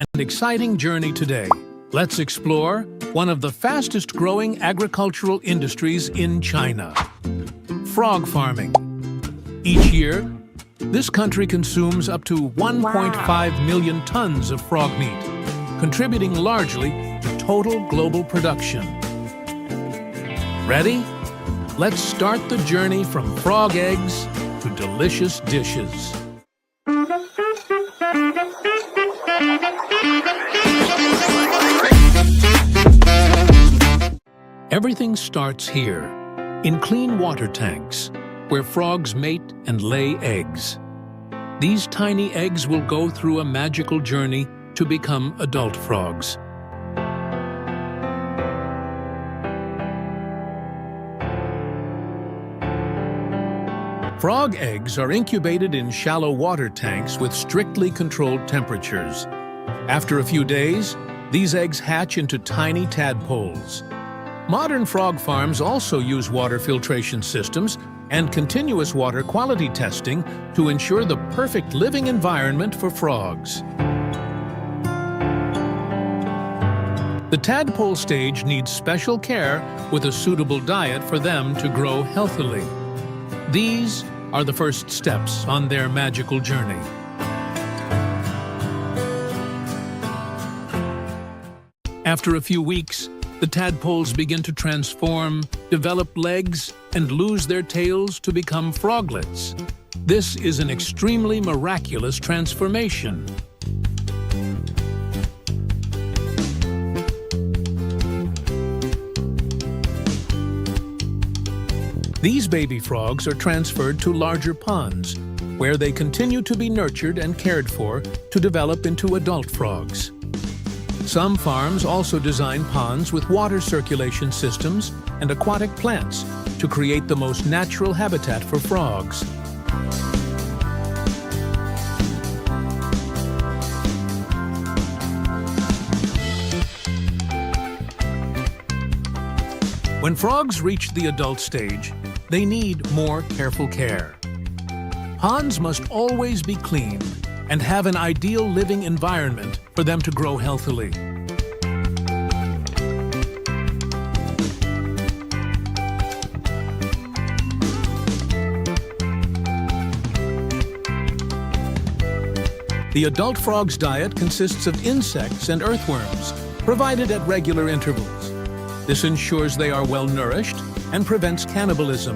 An exciting journey today. Let's explore one of the fastest-growing agricultural industries in China, frog farming. Each year, this country consumes up to 1.5 million tons of frog meat, contributing largely to total global production. Ready? Let's start the journey from frog eggs to delicious dishes. Everything starts here, in clean water tanks, where frogs mate and lay eggs. These tiny eggs will go through a magical journey to become adult frogs. Frog eggs are incubated in shallow water tanks with strictly controlled temperatures. After a few days, these eggs hatch into tiny tadpoles. Modern frog farms also use water filtration systems and continuous water quality testing to ensure the perfect living environment for frogs. The tadpole stage needs special care with a suitable diet for them to grow healthily. These are the first steps on their magical journey. After a few weeks, the tadpoles begin to transform, develop legs, and lose their tails to become froglets. This is an extremely miraculous transformation. These baby frogs are transferred to larger ponds, where they continue to be nurtured and cared for to develop into adult frogs. Some farms also design ponds with water circulation systems and aquatic plants to create the most natural habitat for frogs. When frogs reach the adult stage, they need more careful care. Ponds must always be cleaned and have an ideal living environment for them to grow healthily. The adult frog's diet consists of insects and earthworms, provided at regular intervals. This ensures they are well nourished and prevents cannibalism.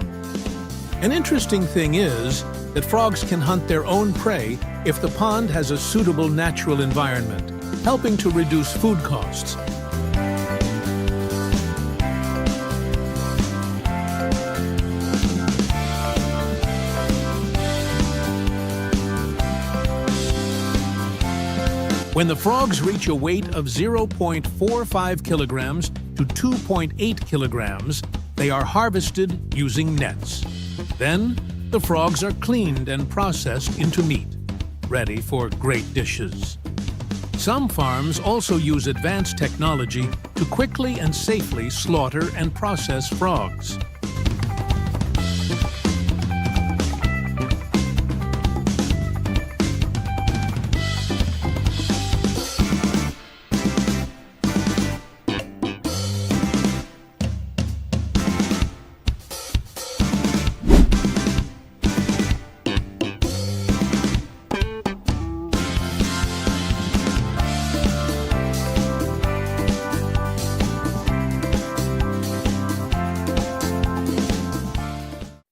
An interesting thing is that frogs can hunt their own prey if the pond has a suitable natural environment, helping to reduce food costs. When the frogs reach a weight of 0.45 kilograms to 2.8 kilograms, they are harvested using nets. Then, the frogs are cleaned and processed into meat, ready for great dishes. Some farms also use advanced technology to quickly and safely slaughter and process frogs.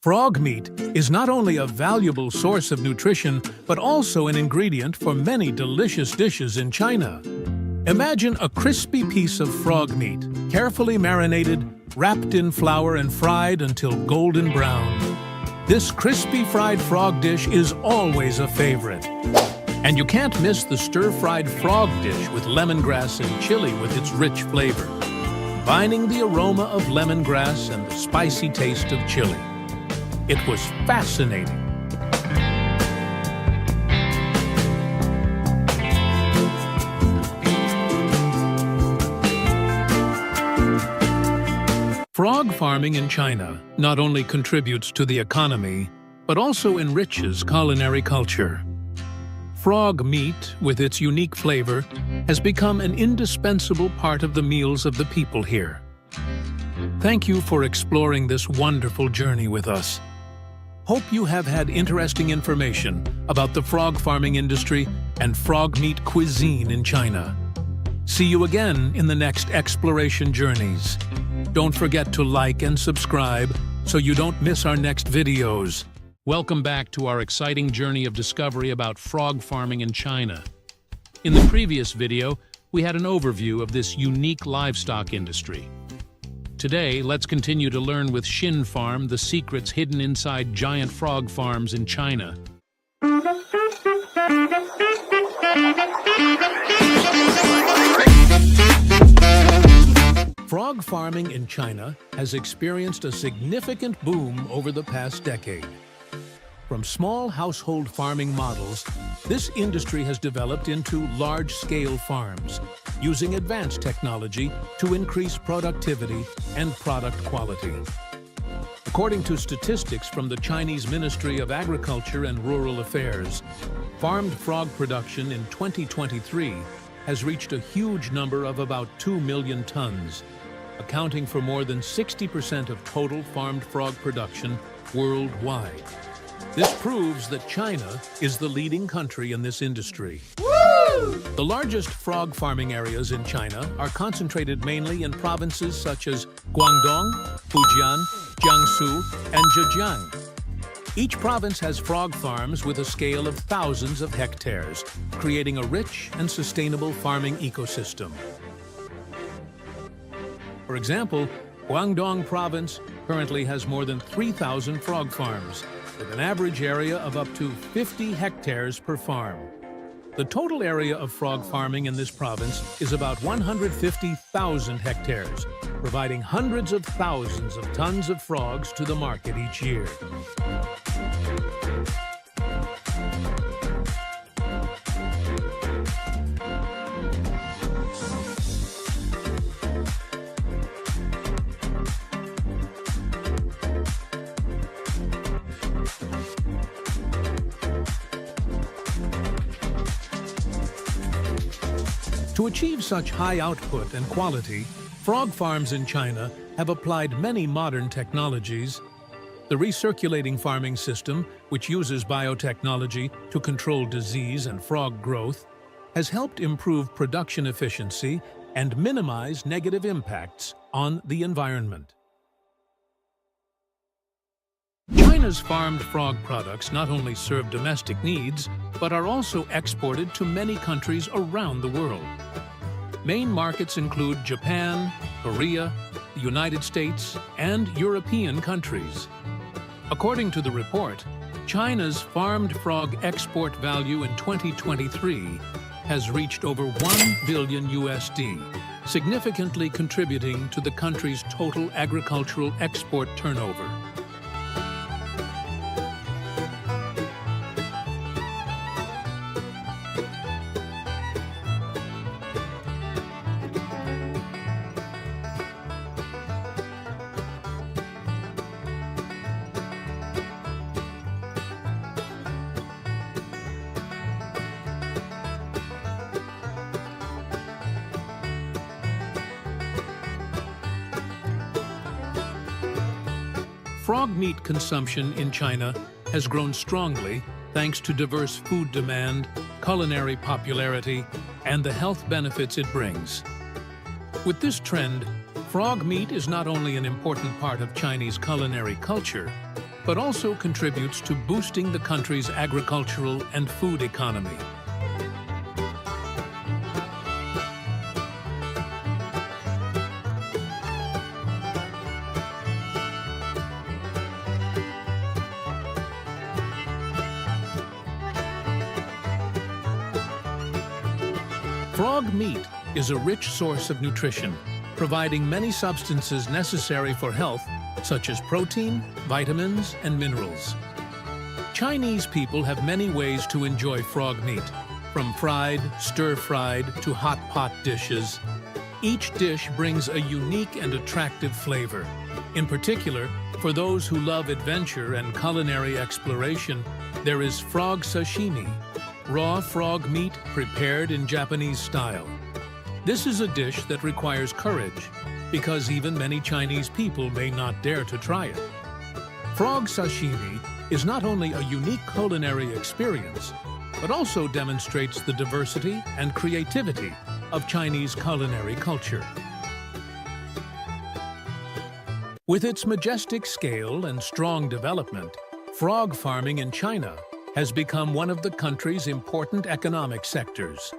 Frog meat is not only a valuable source of nutrition, but also an ingredient for many delicious dishes in China. Imagine a crispy piece of frog meat, carefully marinated, wrapped in flour and fried until golden brown. This crispy fried frog dish is always a favorite. And you can't miss the stir-fried frog dish with lemongrass and chili with its rich flavor, combining the aroma of lemongrass and the spicy taste of chili. It was fascinating. Frog farming in China not only contributes to the economy, but also enriches culinary culture. Frog meat, with its unique flavor, has become an indispensable part of the meals of the people here. Thank you for exploring this wonderful journey with us. Hope you have had interesting information about the frog farming industry and frog meat cuisine in China. See you again in the next exploration journeys. Don't forget to like and subscribe so you don't miss our next videos. Welcome back to our exciting journey of discovery about frog farming in China. In the previous video, we had an overview of this unique livestock industry. Today, let's continue to learn with SHIN Farm the secrets hidden inside giant frog farms in China. Frog farming in China has experienced a significant boom over the past decade. From small household farming models, this industry has developed into large-scale farms, using advanced technology to increase productivity and product quality. According to statistics from the Chinese Ministry of Agriculture and Rural Affairs, farmed frog production in 2023 has reached a huge number of about 2 million tons, accounting for more than 60% of total farmed frog production worldwide. This proves that China is the leading country in this industry. Woo! The largest frog farming areas in China are concentrated mainly in provinces such as Guangdong, Fujian, Jiangsu, and Zhejiang. Each province has frog farms with a scale of thousands of hectares, creating a rich and sustainable farming ecosystem. For example, Guangdong province currently has more than 3,000 frog farms, with an average area of up to 50 hectares per farm. The total area of frog farming in this province is about 150,000 hectares, providing hundreds of thousands of tons of frogs to the market each year. To achieve such high output and quality, frog farms in China have applied many modern technologies. The recirculating farming system, which uses biotechnology to control disease and frog growth, has helped improve production efficiency and minimize negative impacts on the environment. China's farmed frog products not only serve domestic needs, but are also exported to many countries around the world. Main markets include Japan, Korea, the United States, and European countries. According to the report, China's farmed frog export value in 2023 has reached over $1 billion USD, significantly contributing to the country's total agricultural export turnover. Frog meat consumption in China has grown strongly thanks to diverse food demand, culinary popularity, and the health benefits it brings. With this trend, frog meat is not only an important part of Chinese culinary culture, but also contributes to boosting the country's agricultural and food economy. Frog meat is a rich source of nutrition, providing many substances necessary for health, such as protein, vitamins, and minerals. Chinese people have many ways to enjoy frog meat, from fried, stir-fried, to hot pot dishes. Each dish brings a unique and attractive flavor. In particular, for those who love adventure and culinary exploration, there is frog sashimi, raw frog meat prepared in Japanese style. This is a dish that requires courage, because even many Chinese people may not dare to try it. Frog sashimi is not only a unique culinary experience, but also demonstrates the diversity and creativity of Chinese culinary culture. With its majestic scale and strong development, frog farming in China has become one of the country's important economic sectors.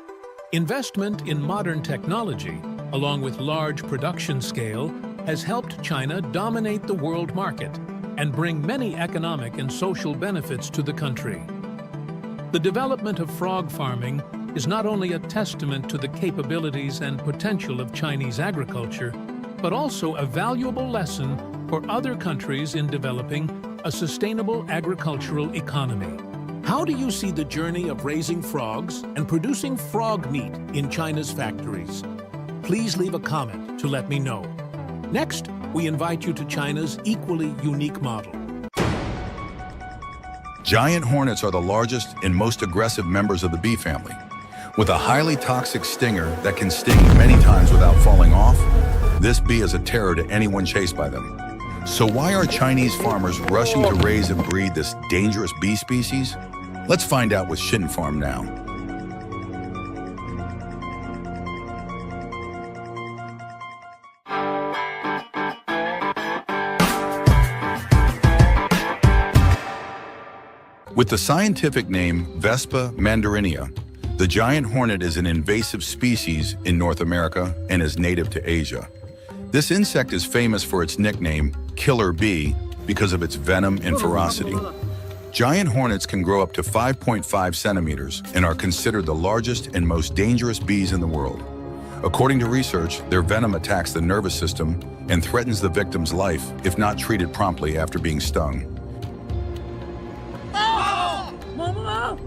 Investment in modern technology, along with large production scale, has helped China dominate the world market and bring many economic and social benefits to the country. The development of frog farming is not only a testament to the capabilities and potential of Chinese agriculture, but also a valuable lesson for other countries in developing a sustainable agricultural economy. How do you see the journey of raising frogs and producing frog meat in China's factories? Please leave a comment to let me know. Next, we invite you to China's equally unique model. Giant hornets are the largest and most aggressive members of the bee family. With a highly toxic stinger that can sting many times without falling off, this bee is a terror to anyone chased by them. So why are Chinese farmers rushing to raise and breed this dangerous bee species? Let's find out with SHIN FARM now. With the scientific name Vespa mandarinia, the giant hornet is an invasive species in North America and is native to Asia. This insect is famous for its nickname, killer bee, because of its venom and ferocity. Giant hornets can grow up to 5.5 centimeters and are considered the largest and most dangerous bees in the world. According to research, their venom attacks the nervous system and threatens the victim's life if not treated promptly after being stung.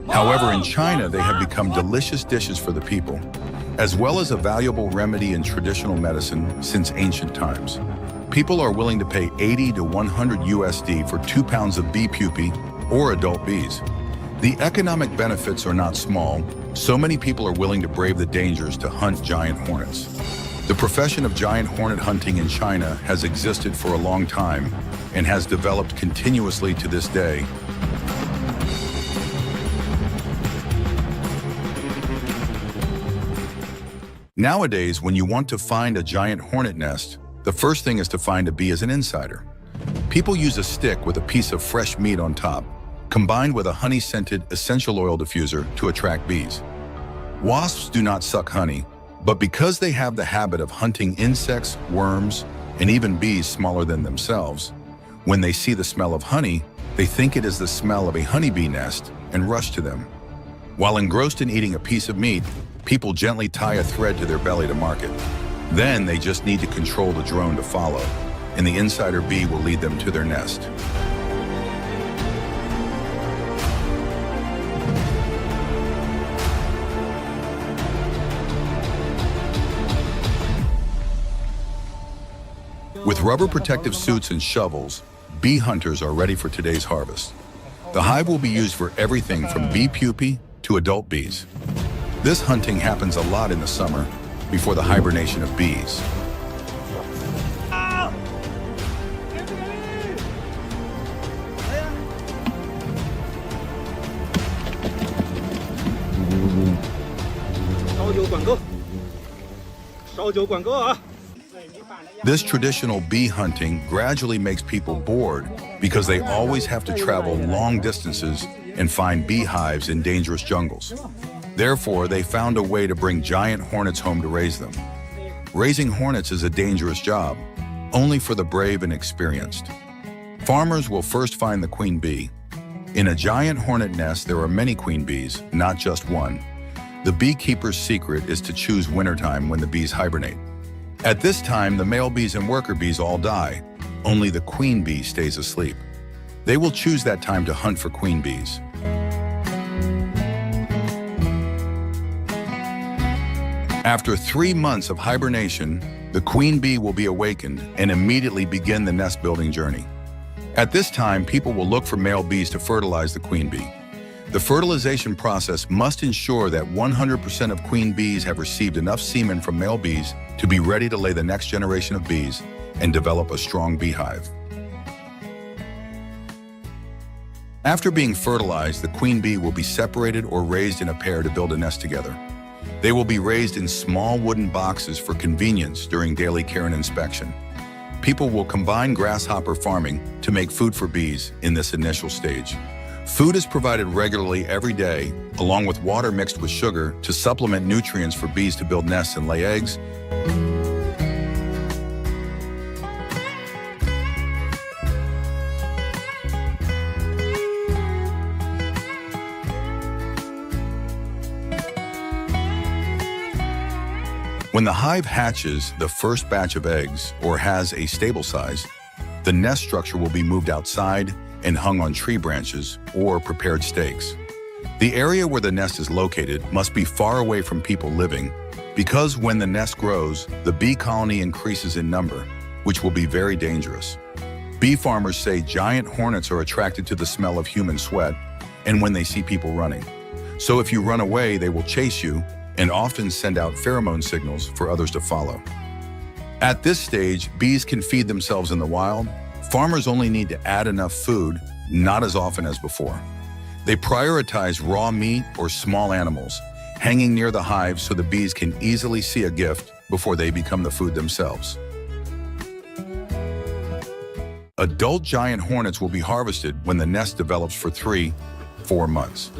However, in China, they have become delicious dishes for the people, as well as a valuable remedy in traditional medicine since ancient times. People are willing to pay 80 to 100 USD for 2 pounds of bee pupae or adult bees. The economic benefits are not small. So many people are willing to brave the dangers to hunt giant hornets. The profession of giant hornet hunting in China has existed for a long time and has developed continuously to this day. Nowadays, when you want to find a giant hornet nest, the first thing is to find a bee as an insider. People use a stick with a piece of fresh meat on top, combined with a honey-scented essential oil diffuser to attract bees. Wasps do not suck honey, but because they have the habit of hunting insects, worms, and even bees smaller than themselves, when they see the smell of honey, they think it is the smell of a honeybee nest and rush to them. While engrossed in eating a piece of meat, people gently tie a thread to their belly to mark it. Then they just need to control the drone to follow, and the insider bee will lead them to their nest. With rubber protective suits and shovels, bee hunters are ready for today's harvest. The hive will be used for everything from bee pupae to adult bees. This hunting happens a lot in the summer, before the hibernation of bees. This traditional bee hunting gradually makes people bored because they always have to travel long distances and find beehives in dangerous jungles. Therefore, they found a way to bring giant hornets home to raise them. Raising hornets is a dangerous job, only for the brave and experienced. Farmers will first find the queen bee. In a giant hornet nest, there are many queen bees, not just one. The beekeeper's secret is to choose wintertime when the bees hibernate. At this time, the male bees and worker bees all die. Only the queen bee stays asleep. They will choose that time to hunt for queen bees. After 3 months of hibernation, the queen bee will be awakened and immediately begin the nest-building journey. At this time, people will look for male bees to fertilize the queen bee. The fertilization process must ensure that 100% of queen bees have received enough semen from male bees to be ready to lay the next generation of bees and develop a strong beehive. After being fertilized, the queen bee will be separated or raised in a pair to build a nest together. They will be raised in small wooden boxes for convenience during daily care and inspection. People will combine grasshopper farming to make food for bees in this initial stage. Food is provided regularly every day, along with water mixed with sugar to supplement nutrients for bees to build nests and lay eggs. When the hive hatches the first batch of eggs or has a stable size, the nest structure will be moved outside and hung on tree branches or prepared stakes. The area where the nest is located must be far away from people living, because when the nest grows, the bee colony increases in number, which will be very dangerous. Bee farmers say giant hornets are attracted to the smell of human sweat and when they see people running. So if you run away, they will chase you and often send out pheromone signals for others to follow. At this stage, bees can feed themselves in the wild. Farmers only need to add enough food, not as often as before. They prioritize raw meat or small animals, hanging near the hive so the bees can easily see a gift before they become the food themselves. Adult giant hornets will be harvested when the nest develops for 3-4 months.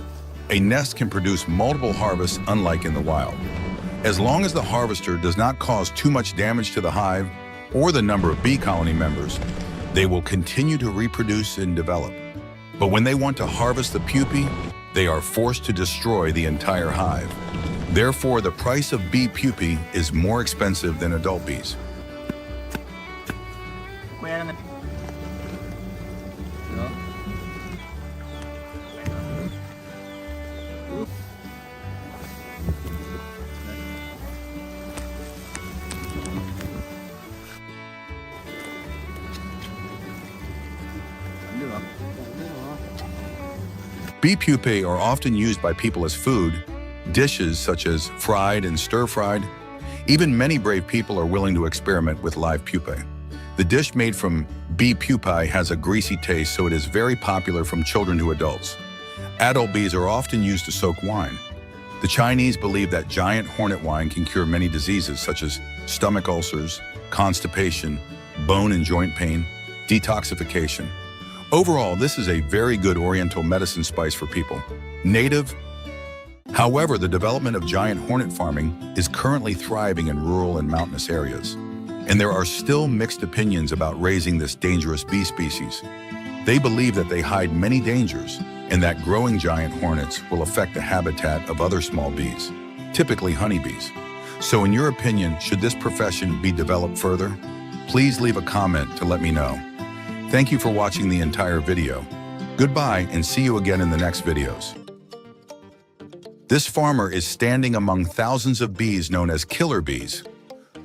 A nest can produce multiple harvests, unlike in the wild. As long as the harvester does not cause too much damage to the hive or the number of bee colony members, they will continue to reproduce and develop. But when they want to harvest the pupae, they are forced to destroy the entire hive. Therefore, the price of bee pupae is more expensive than adult bees. Bee pupae are often used by people as food, dishes such as fried and stir-fried. Even many brave people are willing to experiment with live pupae. The dish made from bee pupae has a greasy taste, so it is very popular from children to adults. Adult bees are often used to soak wine. The Chinese believe that giant hornet wine can cure many diseases such as stomach ulcers, constipation, bone and joint pain, detoxification. Overall, this is a very good Oriental medicine spice for people. Native. However, the development of giant hornet farming is currently thriving in rural and mountainous areas, and there are still mixed opinions about raising this dangerous bee species. They believe that they hide many dangers and that growing giant hornets will affect the habitat of other small bees, typically honeybees. So in your opinion, should this profession be developed further? Please leave a comment to let me know. Thank you for watching the entire video. Goodbye and see you again in the next videos. This farmer is standing among thousands of bees known as killer bees.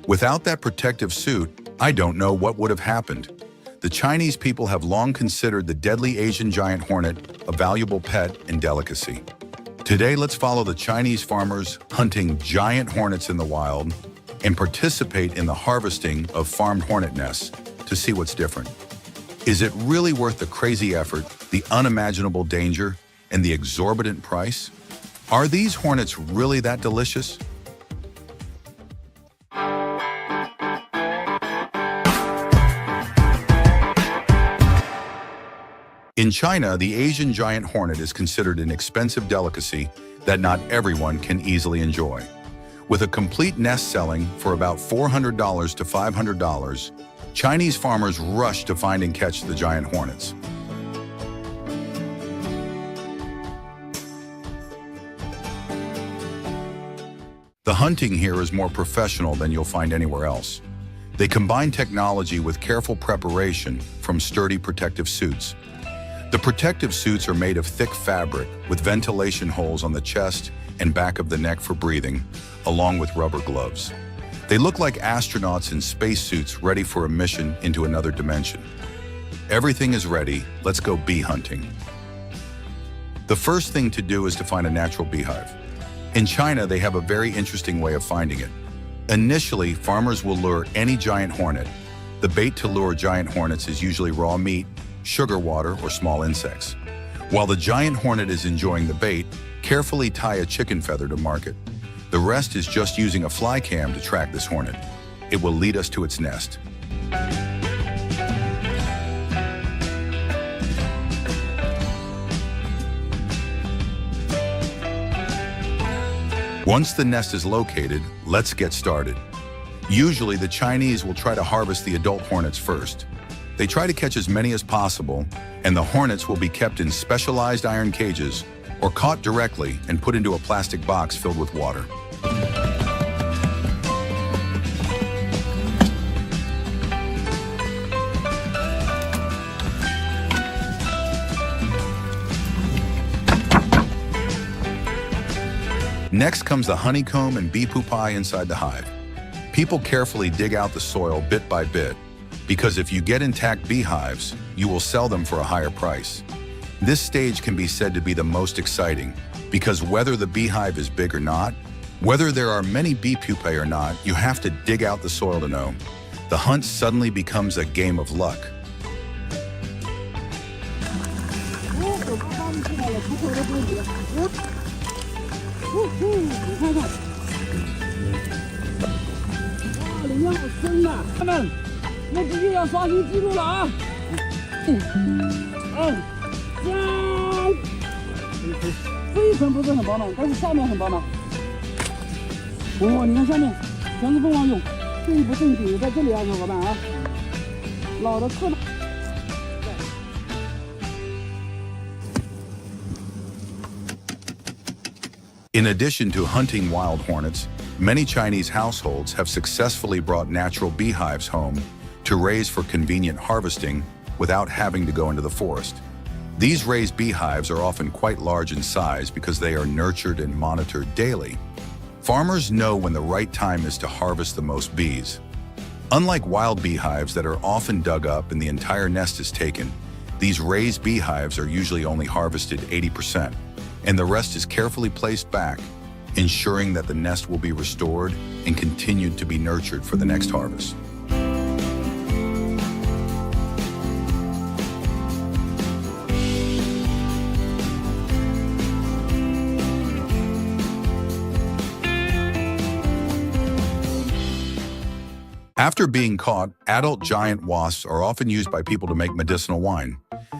Without that protective suit, I don't know what would have happened. The Chinese people have long considered the deadly Asian giant hornet a valuable pet and delicacy. Today, let's follow the Chinese farmers hunting giant hornets in the wild and participate in the harvesting of farmed hornet nests to see what's different. Is it really worth the crazy effort, the unimaginable danger, and the exorbitant price? Are these hornets really that delicious? In China, the Asian giant hornet is considered an expensive delicacy that not everyone can easily enjoy. With a complete nest selling for about $400 to $500, Chinese farmers rush to find and catch the giant hornets. The hunting here is more professional than you'll find anywhere else. They combine technology with careful preparation from sturdy protective suits. The protective suits are made of thick fabric with ventilation holes on the chest and back of the neck for breathing, along with rubber gloves. They look like astronauts in spacesuits ready for a mission into another dimension. Everything is ready. Let's go bee hunting. The first thing to do is to find a natural beehive. In China, they have a very interesting way of finding it. Initially, farmers will lure any giant hornet. The bait to lure giant hornets is usually raw meat, sugar water, or small insects. While the giant hornet is enjoying the bait, carefully tie a chicken feather to mark it. The rest is just using a fly cam to track this hornet. It will lead us to its nest. Once the nest is located, let's get started. Usually, the Chinese will try to harvest the adult hornets first. They try to catch as many as possible, and the hornets will be kept in specialized iron cages or caught directly and put into a plastic box filled with water. Next comes the honeycomb and bee pupae inside the hive. People carefully dig out the soil bit by bit, because if you get intact beehives, you will sell them for a higher price. This stage can be said to be the most exciting, because whether the beehive is big or not, whether there are many bee pupae or not, you have to dig out the soil to know. The hunt suddenly becomes a game of luck. In addition to hunting wild hornets, many Chinese households have successfully brought natural beehives home to raise for convenient harvesting without having to go into the forest. These raised beehives are often quite large in size because they are nurtured and monitored daily. Farmers know when the right time is to harvest the most bees. Unlike wild beehives that are often dug up and the entire nest is taken, these raised beehives are usually only harvested 80%, and the rest is carefully placed back, ensuring that the nest will be restored and continued to be nurtured for the next harvest. After being caught, adult giant wasps are often used by people to make medicinal wine.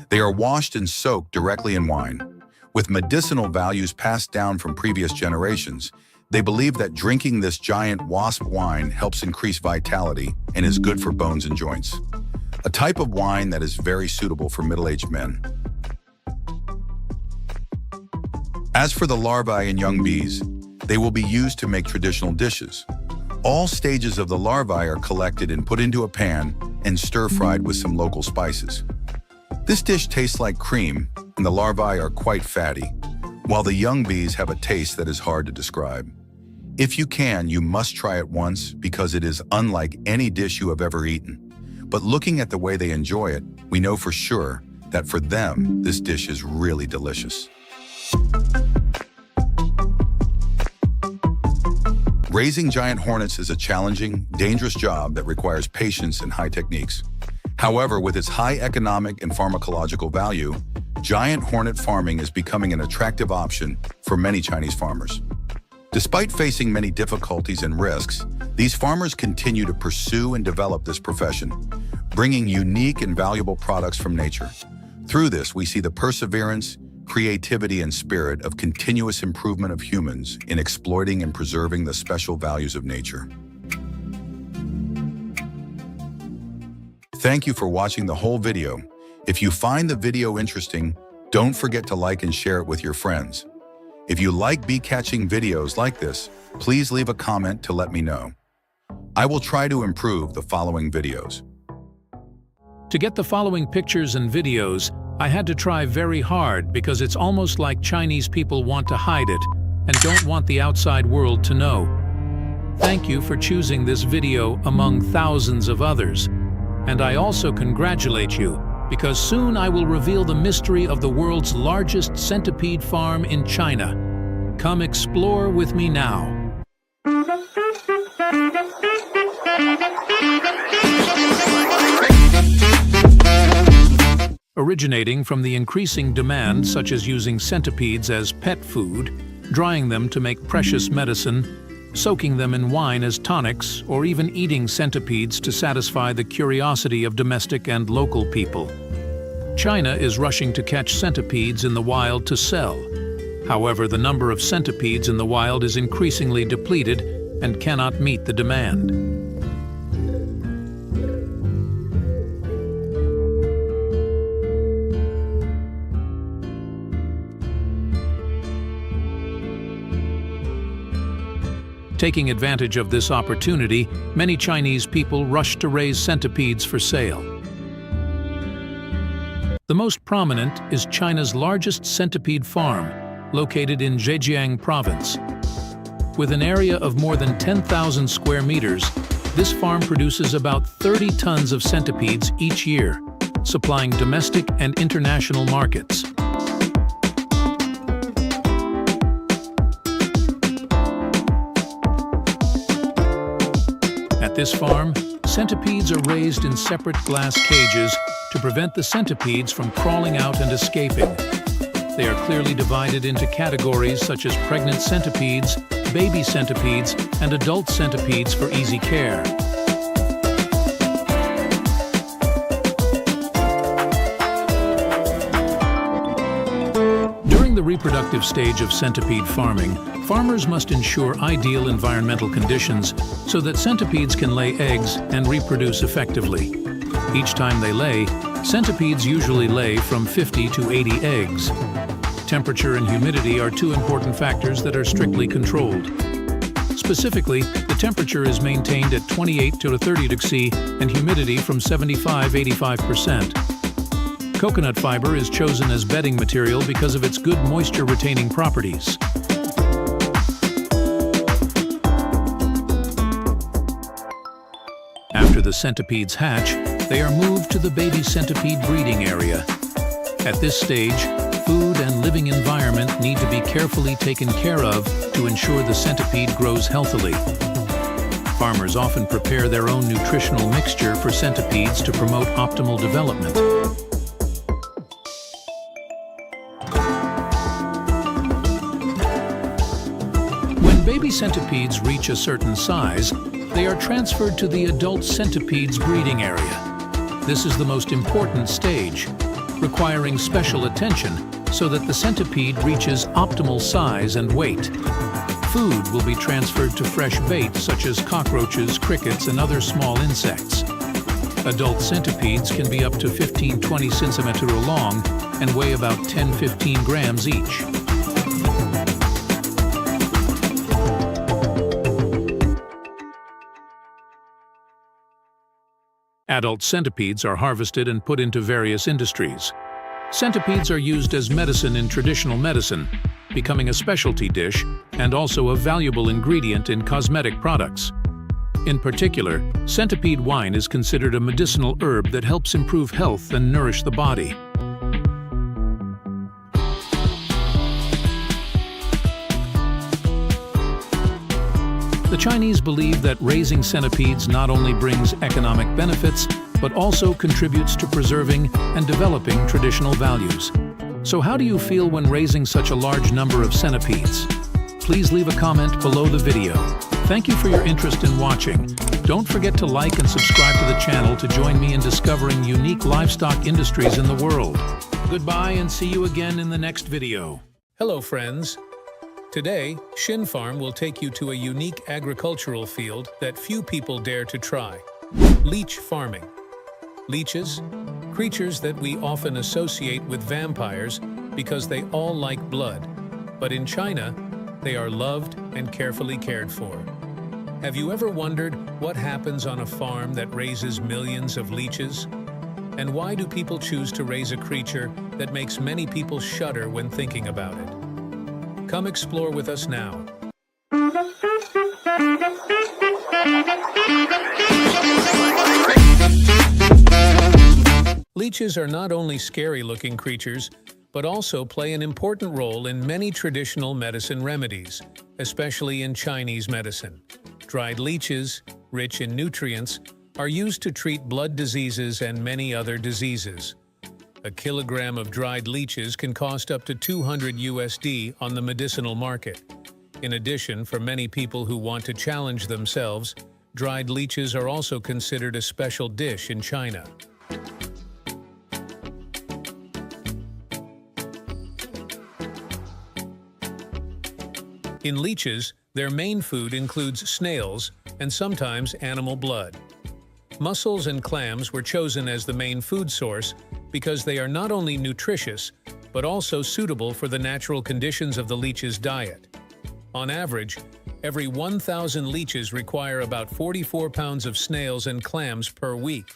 They are washed and soaked directly in wine. With medicinal values passed down from previous generations, they believe that drinking this giant wasp wine helps increase vitality and is good for bones and joints. A type of wine that is very suitable for middle-aged men. As for the larvae and young bees, they will be used to make traditional dishes. All stages of the larvae are collected and put into a pan and stir-fried with some local spices. This dish tastes like cream, and the larvae are quite fatty, while the young bees have a taste that is hard to describe. If you can, you must try it once because it is unlike any dish you have ever eaten. But looking at the way they enjoy it, we know for sure that for them, this dish is really delicious. Raising giant hornets is a challenging, dangerous job that requires patience and high techniques. However, with its high economic and pharmacological value, giant hornet farming is becoming an attractive option for many Chinese farmers. Despite facing many difficulties and risks, these farmers continue to pursue and develop this profession, bringing unique and valuable products from nature. Through this, we see the perseverance, creativity, and spirit of continuous improvement of humans in exploiting and preserving the special values of nature. Thank you for watching the whole video. If you find the video interesting, don't forget to like and share it with your friends. If you like bee catching videos like this, please leave a comment to let me know. I will try to improve the following videos. To get the following pictures and videos, I had to try very hard because it's almost like Chinese people want to hide it and don't want the outside world to know. Thank you for choosing this video among thousands of others. And I also congratulate you because soon I will reveal the mystery of the world's largest centipede farm in China. Come explore with me now. Originating from the increasing demand, such as using centipedes as pet food, drying them to make precious medicine, soaking them in wine as tonics, or even eating centipedes to satisfy the curiosity of domestic and local people. China is rushing to catch centipedes in the wild to sell. However, the number of centipedes in the wild is increasingly depleted and cannot meet the demand. Taking advantage of this opportunity, many Chinese people rush to raise centipedes for sale. The most prominent is China's largest centipede farm, located in Zhejiang province. With an area of more than 10,000 square meters, this farm produces about 30 tons of centipedes each year, supplying domestic and international markets. At this farm, centipedes are raised in separate glass cages to prevent the centipedes from crawling out and escaping. They are clearly divided into categories such as pregnant centipedes, baby centipedes, and adult centipedes for easy care. During the reproductive stage of centipede farming, farmers must ensure ideal environmental conditions so that centipedes can lay eggs and reproduce effectively. Each time they lay, centipedes usually lay from 50 to 80 eggs. Temperature and humidity are two important factors that are strictly controlled. Specifically, the temperature is maintained at 28 to 30 degrees C and humidity from 75–85%. Coconut fiber is chosen as bedding material because of its good moisture-retaining properties. After the centipedes hatch, they are moved to the baby centipede breeding area. At this stage, food and living environment need to be carefully taken care of to ensure the centipede grows healthily. Farmers often prepare their own nutritional mixture for centipedes to promote optimal development. When baby centipedes reach a certain size, they are transferred to the adult centipede's breeding area. This is the most important stage, requiring special attention so that the centipede reaches optimal size and weight. Food will be transferred to fresh bait such as cockroaches, crickets, and other small insects. Adult centipedes can be up to 15–20 centimeters long and weigh about 10–15 grams each. Adult centipedes are harvested and put into various industries. Centipedes are used as medicine in traditional medicine, becoming a specialty dish and also a valuable ingredient in cosmetic products. In particular, centipede wine is considered a medicinal herb that helps improve health and nourish the body. The Chinese believe that raising centipedes not only brings economic benefits, but also contributes to preserving and developing traditional values. So how do you feel when raising such a large number of centipedes? Please leave a comment below the video. Thank you for your interest in watching. Don't forget to like and subscribe to the channel to join me in discovering unique livestock industries in the world. Goodbye and see you again in the next video. Hello friends. Today, SHIN Farm will take you to a unique agricultural field that few people dare to try. Leech farming. Leeches, creatures that we often associate with vampires because they all like blood. But in China, they are loved and carefully cared for. Have you ever wondered what happens on a farm that raises millions of leeches? And why do people choose to raise a creature that makes many people shudder when thinking about it? Come explore with us now. Leeches are not only scary-looking creatures, but also play an important role in many traditional medicine remedies, especially in Chinese medicine. Dried leeches, rich in nutrients, are used to treat blood diseases and many other diseases. A kilogram of dried leeches can cost up to $200 on the medicinal market. In addition, for many people who want to challenge themselves, dried leeches are also considered a special dish in China. In leeches, their main food includes snails and sometimes animal blood. Mussels and clams were chosen as the main food source because they are not only nutritious, but also suitable for the natural conditions of the leech's diet. On average, every 1,000 leeches require about 44 pounds of snails and clams per week.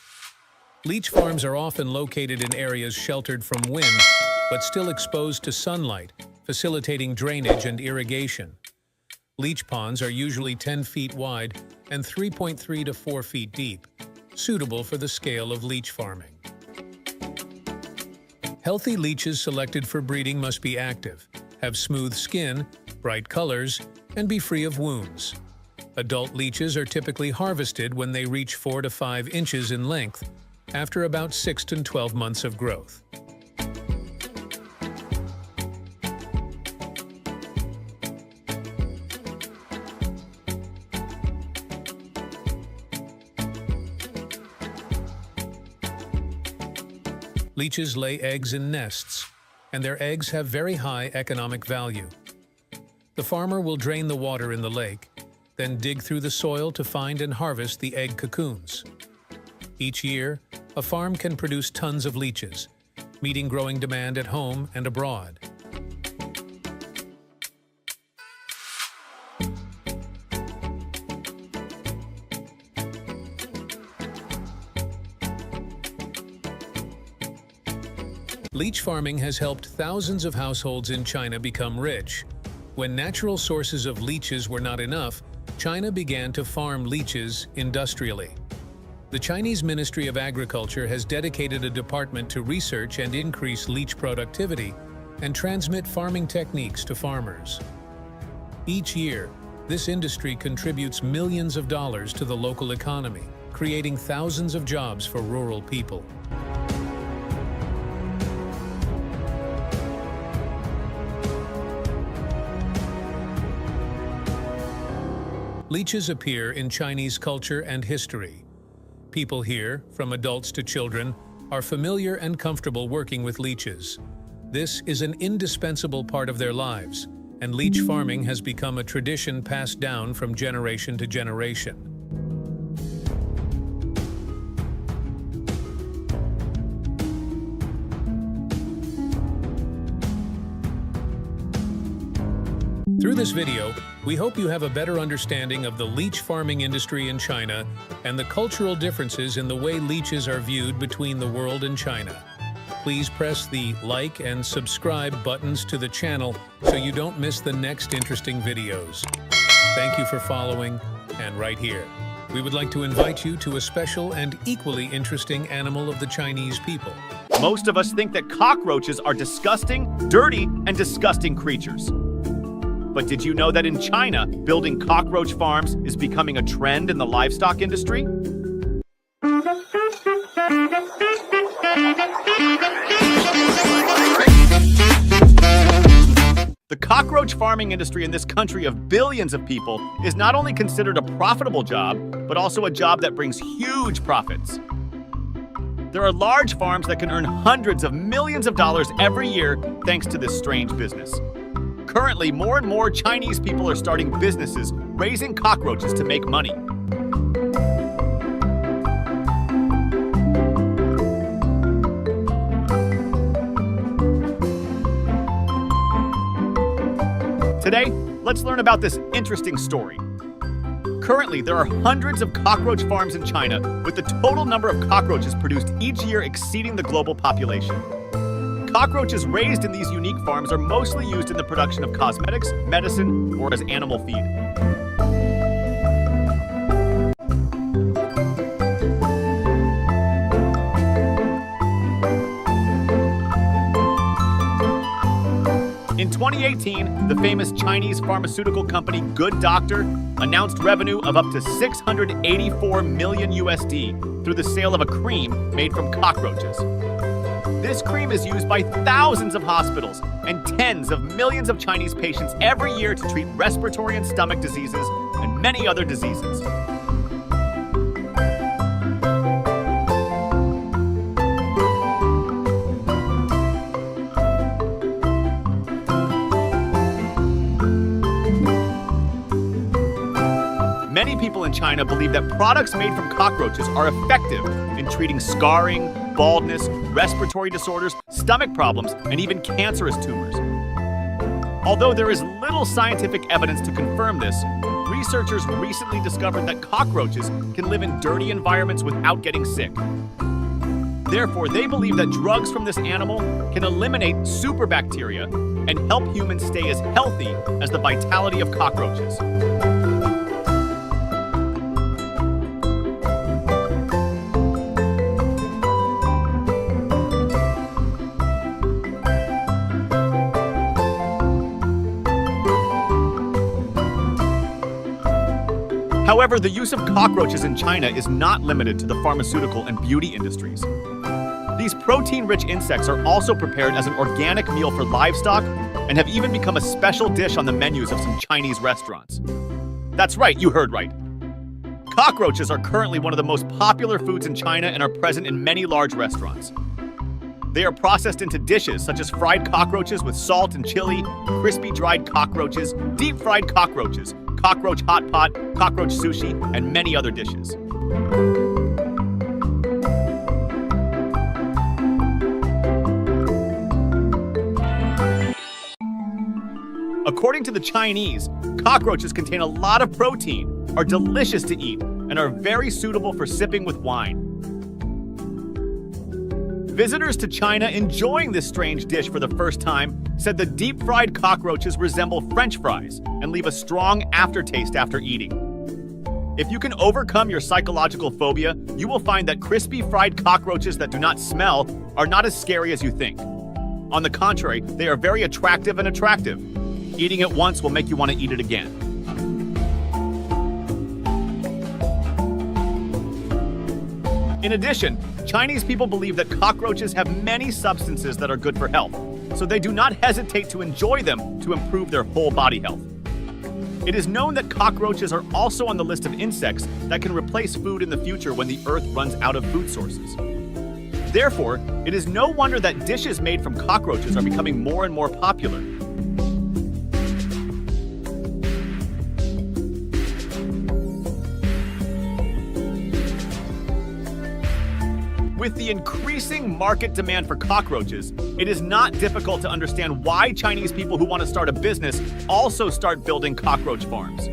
Leech farms are often located in areas sheltered from wind, but still exposed to sunlight, facilitating drainage and irrigation. Leech ponds are usually 10 feet wide and 3.3 to 4 feet deep, suitable for the scale of leech farming. Healthy leeches selected for breeding must be active, have smooth skin, bright colors, and be free of wounds. Adult leeches are typically harvested when they reach 4 to 5 inches in length, after about 6 to 12 months of growth. Leeches lay eggs in nests, and their eggs have very high economic value. The farmer will drain the water in the lake, then dig through the soil to find and harvest the egg cocoons. Each year, a farm can produce tons of leeches, meeting growing demand at home and abroad. Leech farming has helped thousands of households in China become rich. When natural sources of leeches were not enough, China began to farm leeches industrially. The Chinese Ministry of Agriculture has dedicated a department to research and increase leech productivity and transmit farming techniques to farmers. Each year, this industry contributes millions of dollars to the local economy, creating thousands of jobs for rural people. Leeches appear in Chinese culture and history. People here, from adults to children, are familiar and comfortable working with leeches. This is an indispensable part of their lives, and leech farming has become a tradition passed down from generation to generation. Through this video, we hope you have a better understanding of the leech farming industry in China and the cultural differences in the way leeches are viewed between the world and China. Please press the like and subscribe buttons to the channel so you don't miss the next interesting videos. Thank you for following, and right here, we would like to invite you to a special and equally interesting animal of the Chinese people. Most of us think that cockroaches are disgusting, dirty, and disgusting creatures. But did you know that in China, building cockroach farms is becoming a trend in the livestock industry? The cockroach farming industry in this country of billions of people is not only considered a profitable job, but also a job that brings huge profits. There are large farms that can earn hundreds of millions of dollars every year thanks to this strange business. Currently, more and more Chinese people are starting businesses raising cockroaches to make money. Today, let's learn about this interesting story. Currently, there are hundreds of cockroach farms in China, with the total number of cockroaches produced each year exceeding the global population. Cockroaches raised in these unique farms are mostly used in the production of cosmetics, medicine, or as animal feed. 2018, the famous Chinese pharmaceutical company Good Doctor announced revenue of up to 684 million USD through the sale of a cream made from cockroaches. This cream is used by thousands of hospitals and tens of millions of Chinese patients every year to treat respiratory and stomach diseases and many other diseases. Many people in China believe that products made from cockroaches are effective in treating scarring, baldness, respiratory disorders, stomach problems, and even cancerous tumors. Although there is little scientific evidence to confirm this, researchers recently discovered that cockroaches can live in dirty environments without getting sick. Therefore, they believe that drugs from this animal can eliminate superbacteria and help humans stay as healthy as the vitality of cockroaches. However, the use of cockroaches in China is not limited to the pharmaceutical and beauty industries. These protein-rich insects are also prepared as an organic meal for livestock and have even become a special dish on the menus of some Chinese restaurants. That's right, you heard right. Cockroaches are currently one of the most popular foods in China and are present in many large restaurants. They are processed into dishes such as fried cockroaches with salt and chili, crispy dried cockroaches, deep-fried cockroaches, cockroach hot pot, cockroach sushi, and many other dishes. According to the Chinese, cockroaches contain a lot of protein, are delicious to eat, and are very suitable for sipping with wine. Visitors to China enjoying this strange dish for the first time said the deep-fried cockroaches resemble French fries and leave a strong aftertaste after eating. If you can overcome your psychological phobia, you will find that crispy fried cockroaches that do not smell are not as scary as you think. On the contrary, they are very attractive and attractive. Eating it once will make you want to eat it again. In addition, Chinese people believe that cockroaches have many substances that are good for health, so they do not hesitate to enjoy them to improve their whole body health. It is known that cockroaches are also on the list of insects that can replace food in the future when the Earth runs out of food sources. Therefore, it is no wonder that dishes made from cockroaches are becoming more and more popular. With the increasing market demand for cockroaches, it is not difficult to understand why Chinese people who want to start a business also start building cockroach farms.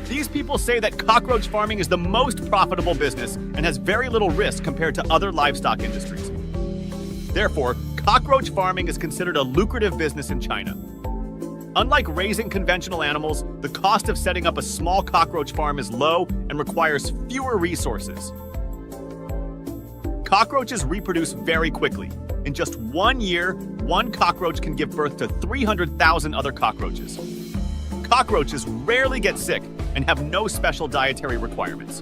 These people say that cockroach farming is the most profitable business and has very little risk compared to other livestock industries. Therefore, cockroach farming is considered a lucrative business in China. Unlike raising conventional animals, the cost of setting up a small cockroach farm is low and requires fewer resources. Cockroaches reproduce very quickly. In just 1 year, one cockroach can give birth to 300,000 other cockroaches. Cockroaches rarely get sick and have no special dietary requirements.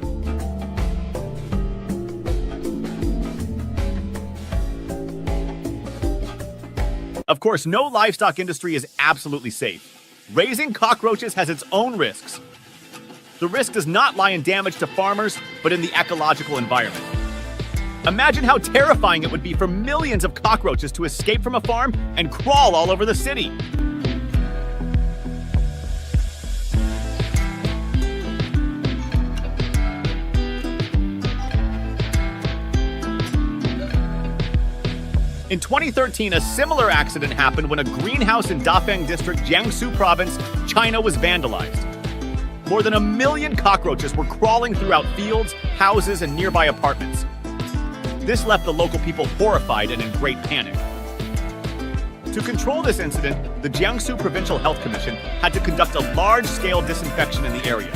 Of course, no livestock industry is absolutely safe. Raising cockroaches has its own risks. The risk does not lie in damage to farmers, but in the ecological environment. Imagine how terrifying it would be for millions of cockroaches to escape from a farm and crawl all over the city. In 2013, a similar accident happened when a greenhouse in Dafeng District, Jiangsu Province, China was vandalized. More than 1 million cockroaches were crawling throughout fields, houses, and nearby apartments. This left the local people horrified and in great panic. To control this incident, the Jiangsu Provincial Health Commission had to conduct a large-scale disinfection in the area.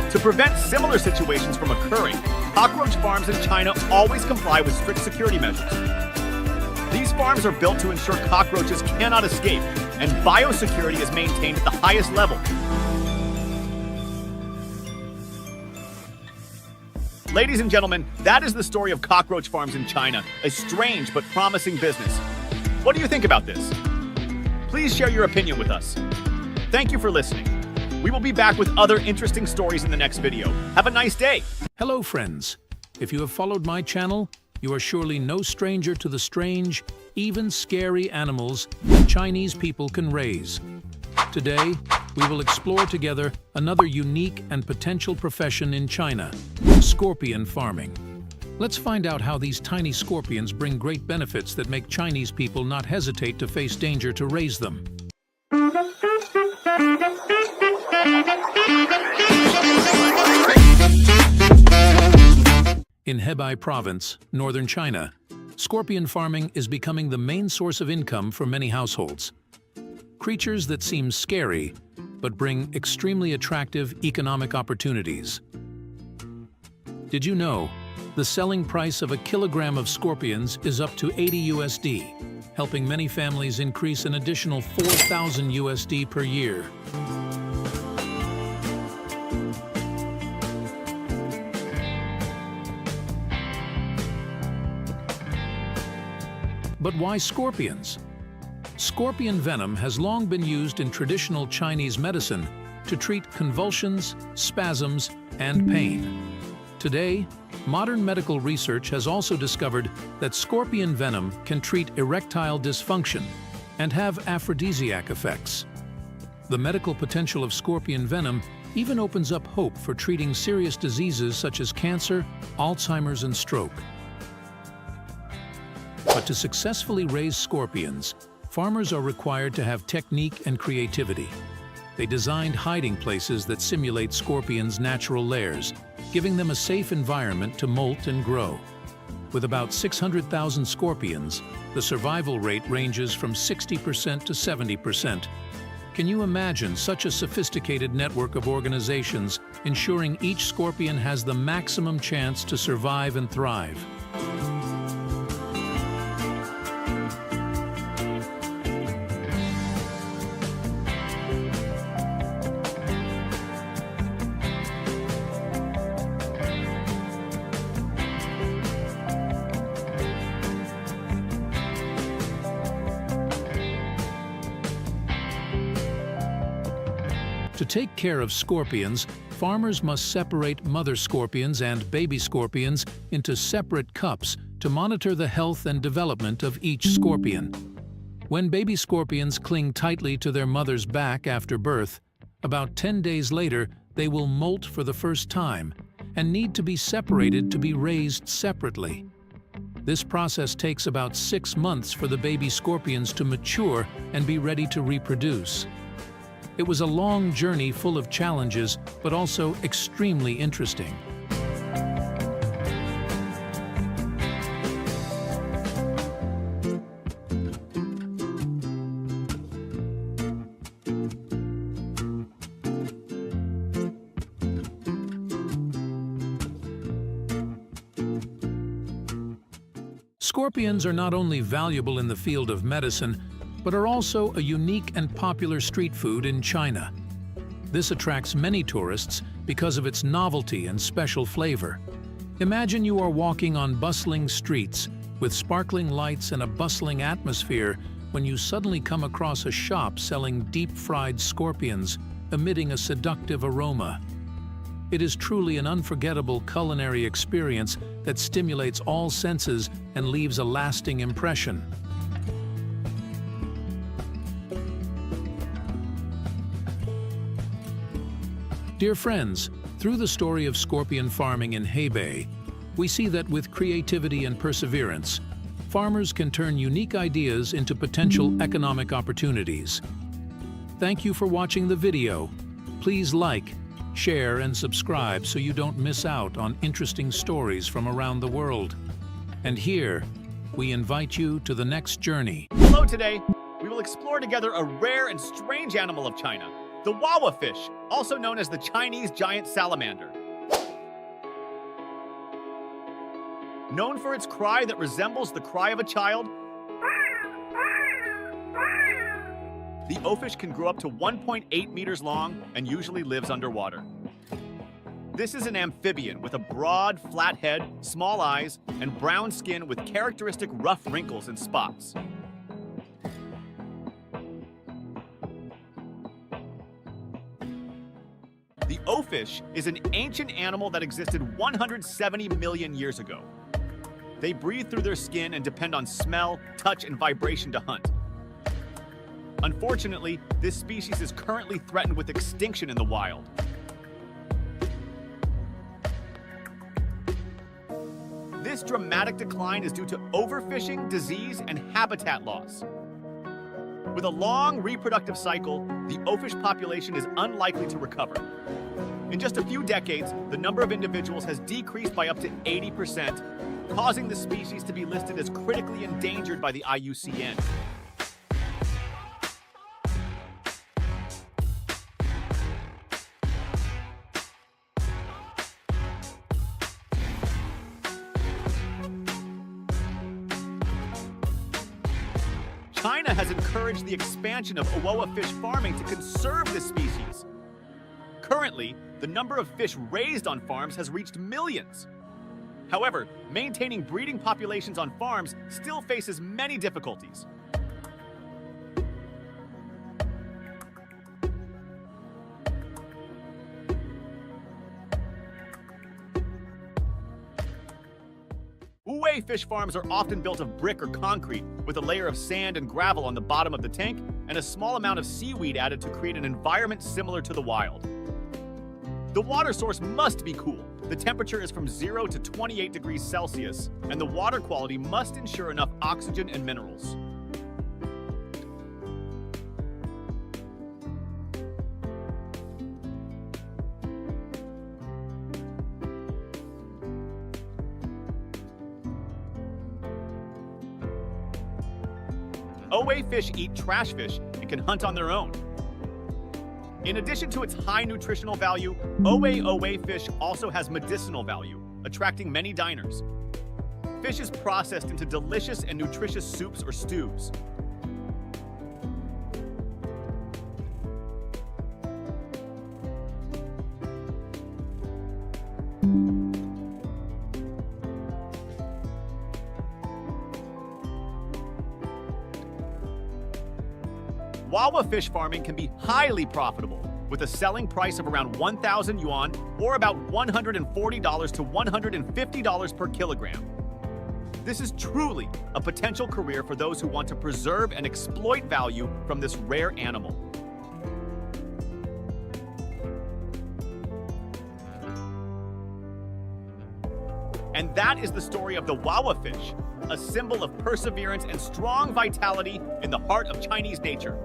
To prevent similar situations from occurring, cockroach farms in China always comply with strict security measures. farms are built to ensure cockroaches cannot escape, and biosecurity is maintained at the highest level. Ladies and gentlemen, that is the story of cockroach farms in China, a strange but promising business. What do you think about this? Please share your opinion with us. Thank you for listening. We will be back with other interesting stories in the next video. Have a nice day. Hello, friends. If you have followed my channel, you are surely no stranger to the strange, even scary animals Chinese people can raise. Today, we will explore together another unique and potential profession in China, scorpion farming. Let's find out how these tiny scorpions bring great benefits that make Chinese people not hesitate to face danger to raise them. In Hebei Province, northern China, scorpion farming is becoming the main source of income for many households. Creatures that seem scary, but bring extremely attractive economic opportunities. Did you know the selling price of a kilogram of scorpions is up to 80 USD, helping many families increase an additional 4,000 USD per year? But why scorpions? Scorpion venom has long been used in traditional Chinese medicine to treat convulsions, spasms, and pain. Today, modern medical research has also discovered that scorpion venom can treat erectile dysfunction and have aphrodisiac effects. The medical potential of scorpion venom even opens up hope for treating serious diseases such as cancer, Alzheimer's, and stroke. But to successfully raise scorpions, farmers are required to have technique and creativity. They designed hiding places that simulate scorpions' natural lairs, giving them a safe environment to molt and grow. With about 600,000 scorpions, the survival rate ranges from 60% to 70%. Can you imagine such a sophisticated network of organizations ensuring each scorpion has the maximum chance to survive and thrive? To take care of scorpions, farmers must separate mother scorpions and baby scorpions into separate cups to monitor the health and development of each scorpion. When baby scorpions cling tightly to their mother's back after birth, about 10 days later they will molt for the first time and need to be separated to be raised separately. This process takes about 6 months for the baby scorpions to mature and be ready to reproduce. It was a long journey full of challenges, but also extremely interesting. Scorpions are not only valuable in the field of medicine, but are also a unique and popular street food in China. This attracts many tourists because of its novelty and special flavor. Imagine you are walking on bustling streets with sparkling lights and a bustling atmosphere when you suddenly come across a shop selling deep-fried scorpions, emitting a seductive aroma. It is truly an unforgettable culinary experience that stimulates all senses and leaves a lasting impression. Dear friends, through the story of scorpion farming in Hebei, we see that with creativity and perseverance, farmers can turn unique ideas into potential economic opportunities. Thank you for watching the video. Please like, share, and subscribe so you don't miss out on interesting stories from around the world. And here, we invite you to the next journey. Hello, today we will explore together a rare and strange animal of China, the wawa fish, also known as the Chinese giant salamander. Known for its cry that resembles the cry of a child, The oafish can grow up to 1.8 meters long and usually lives underwater. This is an amphibian with a broad, flat head, small eyes, and brown skin with characteristic rough wrinkles and spots. The oafish is an ancient animal that existed 170 million years ago. They breathe through their skin and depend on smell, touch, and vibration to hunt. Unfortunately, this species is currently threatened with extinction in the wild. This dramatic decline is due to overfishing, disease, and habitat loss. With a long reproductive cycle, the oafish population is unlikely to recover. In just a few decades, the number of individuals has decreased by up to 80%, causing the species to be listed as critically endangered by the IUCN. China has encouraged the expansion of Awoa fish farming to conserve this species. Currently, the number of fish raised on farms has reached millions. However, maintaining breeding populations on farms still faces many difficulties. Fish farms are often built of brick or concrete, with a layer of sand and gravel on the bottom of the tank and a small amount of seaweed added to create an environment similar to the wild. The water source must be cool. The temperature is from 0 to 28 degrees Celsius, and the water quality must ensure enough oxygen and minerals. OA fish eat trash fish and can hunt on their own. In addition to its high nutritional value, OA fish also has medicinal value, attracting many diners. Fish is processed into delicious and nutritious soups or stews. Wawa fish farming can be highly profitable, with a selling price of around 1,000 yuan, or about $140 to $150 per kilogram. This is truly a potential career for those who want to preserve and exploit value from this rare animal. And that is the story of the Wawa fish, a symbol of perseverance and strong vitality in the heart of Chinese nature.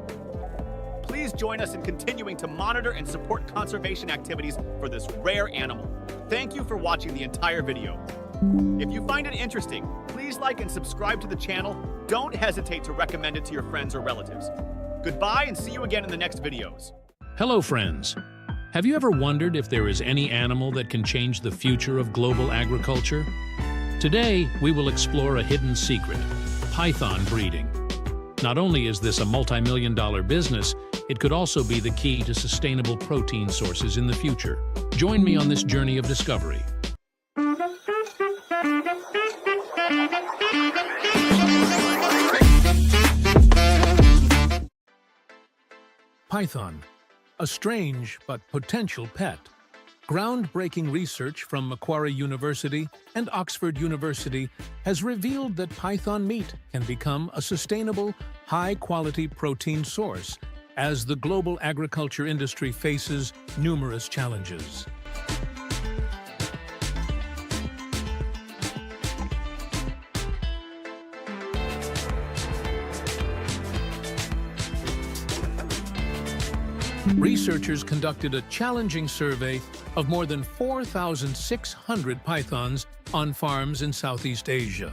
Please join us in continuing to monitor and support conservation activities for this rare animal. Thank you for watching the entire video. If you find it interesting, please like and subscribe to the channel. Don't hesitate to recommend it to your friends or relatives. Goodbye and see you again in the next videos. Hello, friends. Have you ever wondered if there is any animal that can change the future of global agriculture? Today, we will explore a hidden secret: python breeding. Not only is this a multi-million-dollar business, it could also be the key to sustainable protein sources in the future. Join me on this journey of discovery. Python, a strange but potential pet. Groundbreaking research from Macquarie University and Oxford University has revealed that python meat can become a sustainable, high-quality protein source as the global agriculture industry faces numerous challenges. Researchers conducted a challenging survey of more than 4,600 pythons on farms in Southeast Asia.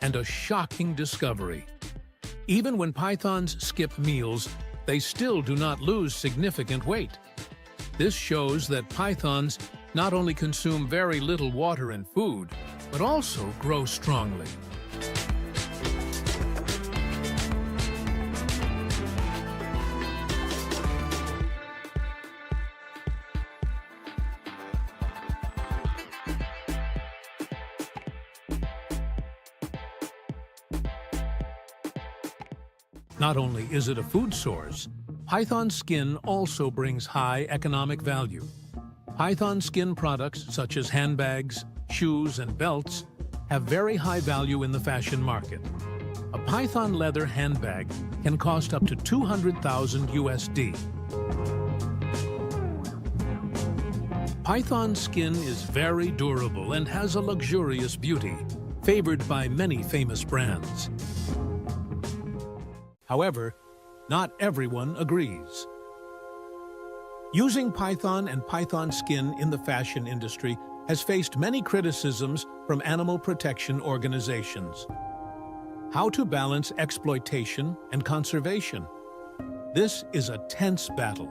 And a shocking discovery: even when pythons skip meals, they still do not lose significant weight. This shows that pythons not only consume very little water and food, but also grow strongly. Not only is it a food source, python skin also brings high economic value. Python skin products such as handbags, shoes, and belts have very high value in the fashion market. A python leather handbag can cost up to 200,000 USD. Python skin is very durable and has a luxurious beauty, favored by many famous brands. However, not everyone agrees. Using python and python skin in the fashion industry has faced many criticisms from animal protection organizations. How to balance exploitation and conservation? This is a tense battle.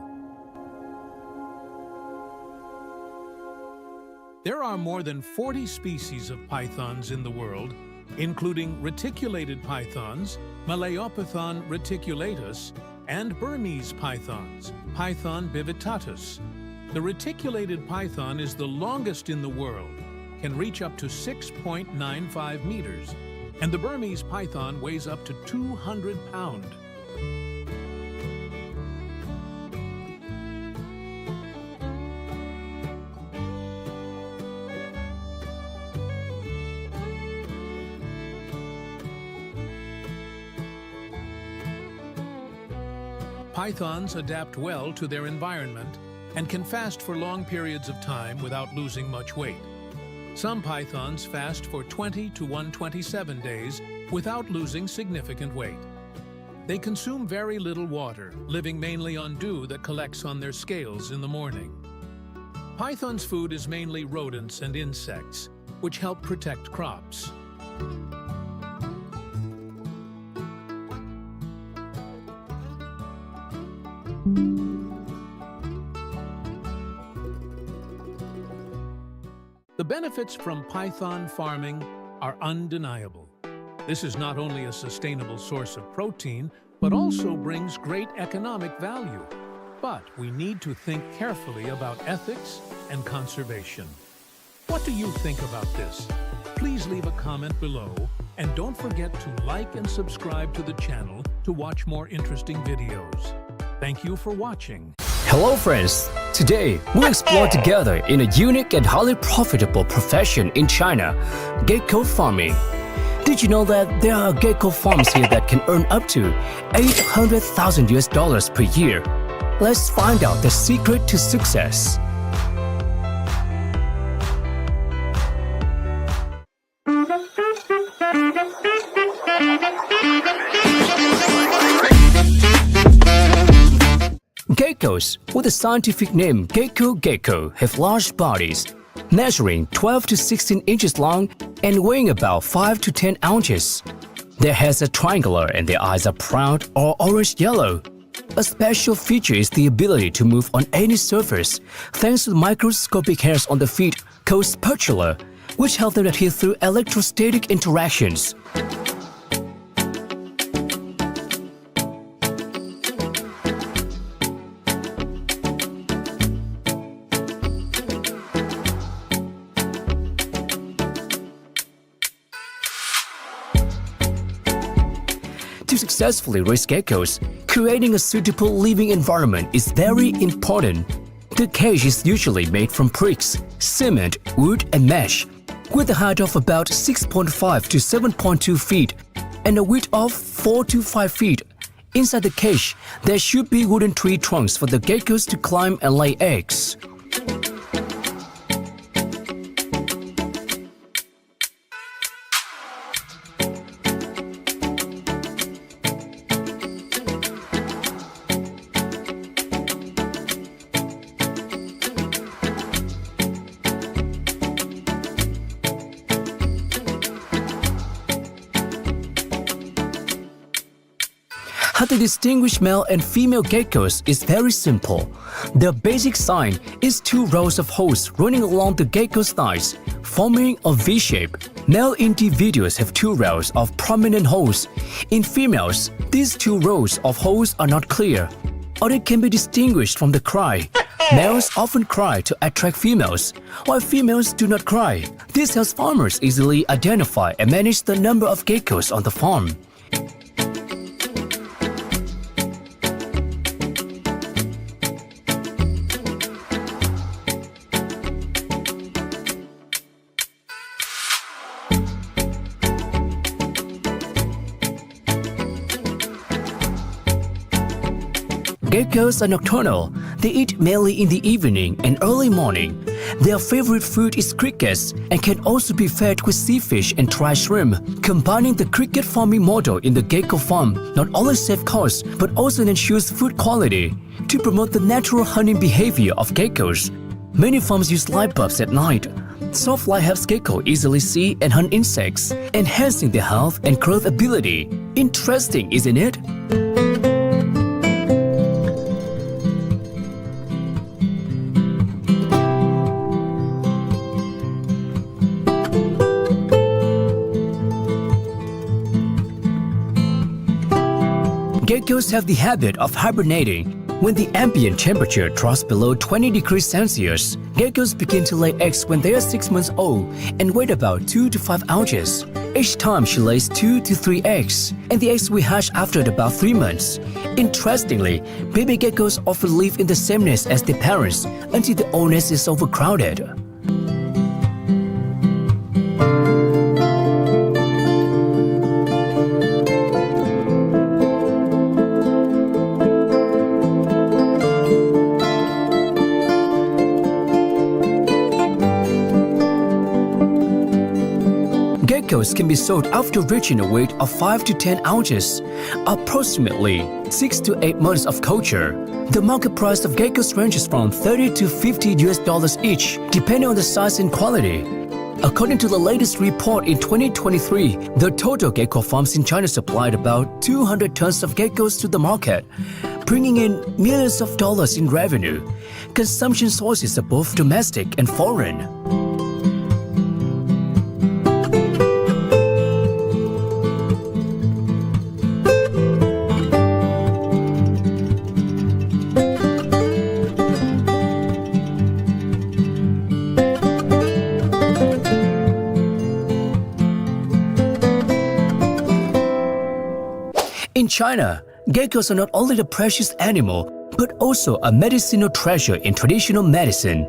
There are more than 40 species of pythons in the world, including reticulated pythons, Malaeopython reticulatus, and Burmese pythons, Python bivitatus. The reticulated python is the longest in the world, can reach up to 6.95 meters, and the Burmese python weighs up to 200 pounds. Pythons adapt well to their environment and can fast for long periods of time without losing much weight. Some pythons fast for 20 to 127 days without losing significant weight. They consume very little water, living mainly on dew that collects on their scales in the morning. Python's food is mainly rodents and insects, which help protect crops. The benefits from python farming are undeniable. This is not only a sustainable source of protein, but also brings great economic value. But we need to think carefully about ethics and conservation. What do you think about this? Please leave a comment below, and don't forget to like and subscribe to the channel to watch more interesting videos. Thank you for watching. Hello friends! Today, we'll explore together in a unique and highly profitable profession in China, gecko farming. Did you know that there are gecko farms here that can earn up to 800,000 US dollars per year? Let's find out the secret to success. Geckos, with the scientific name gecko, have large bodies, measuring 12 to 16 inches long and weighing about 5 to 10 ounces. Their heads are triangular and their eyes are brown or orange-yellow. A special feature is the ability to move on any surface, thanks to the microscopic hairs on the feet called spatula, which help them adhere through electrostatic interactions. To successfully raise geckos, creating a suitable living environment is very important. The cage is usually made from bricks, cement, wood, and mesh, with a height of about 6.5 to 7.2 feet and a width of 4 to 5 feet. Inside the cage, there should be wooden tree trunks for the geckos to climb and lay eggs. How to distinguish male and female geckos is very simple. Their basic sign is 2 rows of holes running along the gecko's thighs, forming a V shape. Male individuals have 2 rows of prominent holes. In females, these 2 rows of holes are not clear, or they can be distinguished from the cry. Males often cry to attract females, while females do not cry. This helps farmers easily identify and manage the number of geckos on the farm. Geckos are nocturnal. They eat mainly in the evening and early morning. Their favorite food is crickets and can also be fed with seafish and dry shrimp. Combining the cricket farming model in the gecko farm not only saves costs but also ensures food quality. To promote the natural hunting behavior of geckos, many farms use light bulbs at night. Soft light helps gecko easily see and hunt insects, enhancing their health and growth ability. Interesting, isn't it? Geckos have the habit of hibernating. When the ambient temperature drops below 20 degrees Celsius, geckos begin to lay eggs when they are 6 months old and weigh about 2 to 5 ounces. Each time she lays 2 to 3 eggs, and the eggs will hatch after about 3 months. Interestingly, baby geckos often live in the same nest as their parents until the old nest is overcrowded. Geckos can be sold after reaching a weight of 5 to 10 ounces, approximately 6 to 8 months of culture. The market price of geckos ranges from $30 to $50 each, depending on the size and quality. According to the latest report in 2023, the total gecko farms in China supplied about 200 tons of geckos to the market, bringing in millions of dollars in revenue. Consumption sources are both domestic and foreign. In China, geckos are not only the precious animal, but also a medicinal treasure in traditional medicine.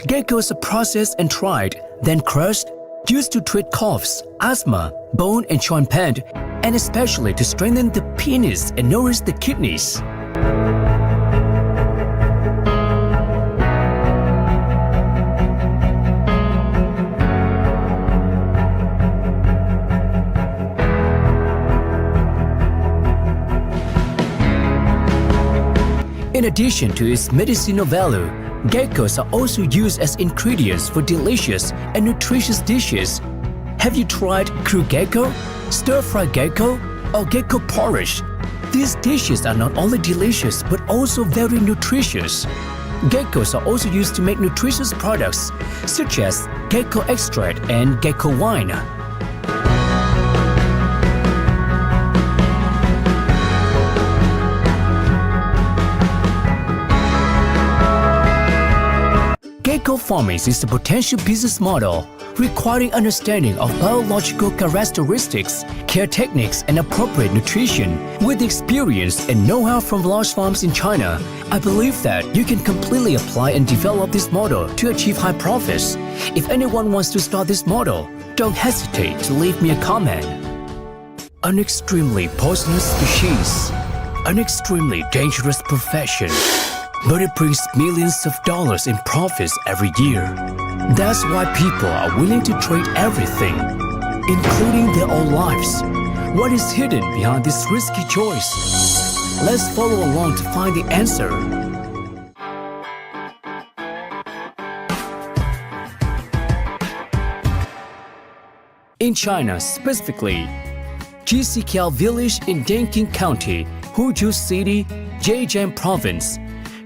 Geckos are processed and dried, then crushed, used to treat coughs, asthma, bone and joint pain, and especially to strengthen the penis and nourish the kidneys. In addition to its medicinal value, geckos are also used as ingredients for delicious and nutritious dishes. Have you tried crew gecko, stir-fried gecko, or gecko porridge? These dishes are not only delicious but also very nutritious. Geckos are also used to make nutritious products such as gecko extract and gecko wine. Gecko farming is a potential business model requiring understanding of biological characteristics, care techniques, and appropriate nutrition. With experience and know-how from large farms in China, I believe that you can completely apply and develop this model to achieve high profits. If anyone wants to start this model, don't hesitate to leave me a comment. An extremely poisonous species, an extremely dangerous profession, but it brings millions of dollars in profits every year. That's why people are willing to trade everything, including their own lives. What is hidden behind this risky choice? Let's follow along to find the answer. In China specifically, Zhizikao village in Danqing County, Huzhou City, Zhejiang Province,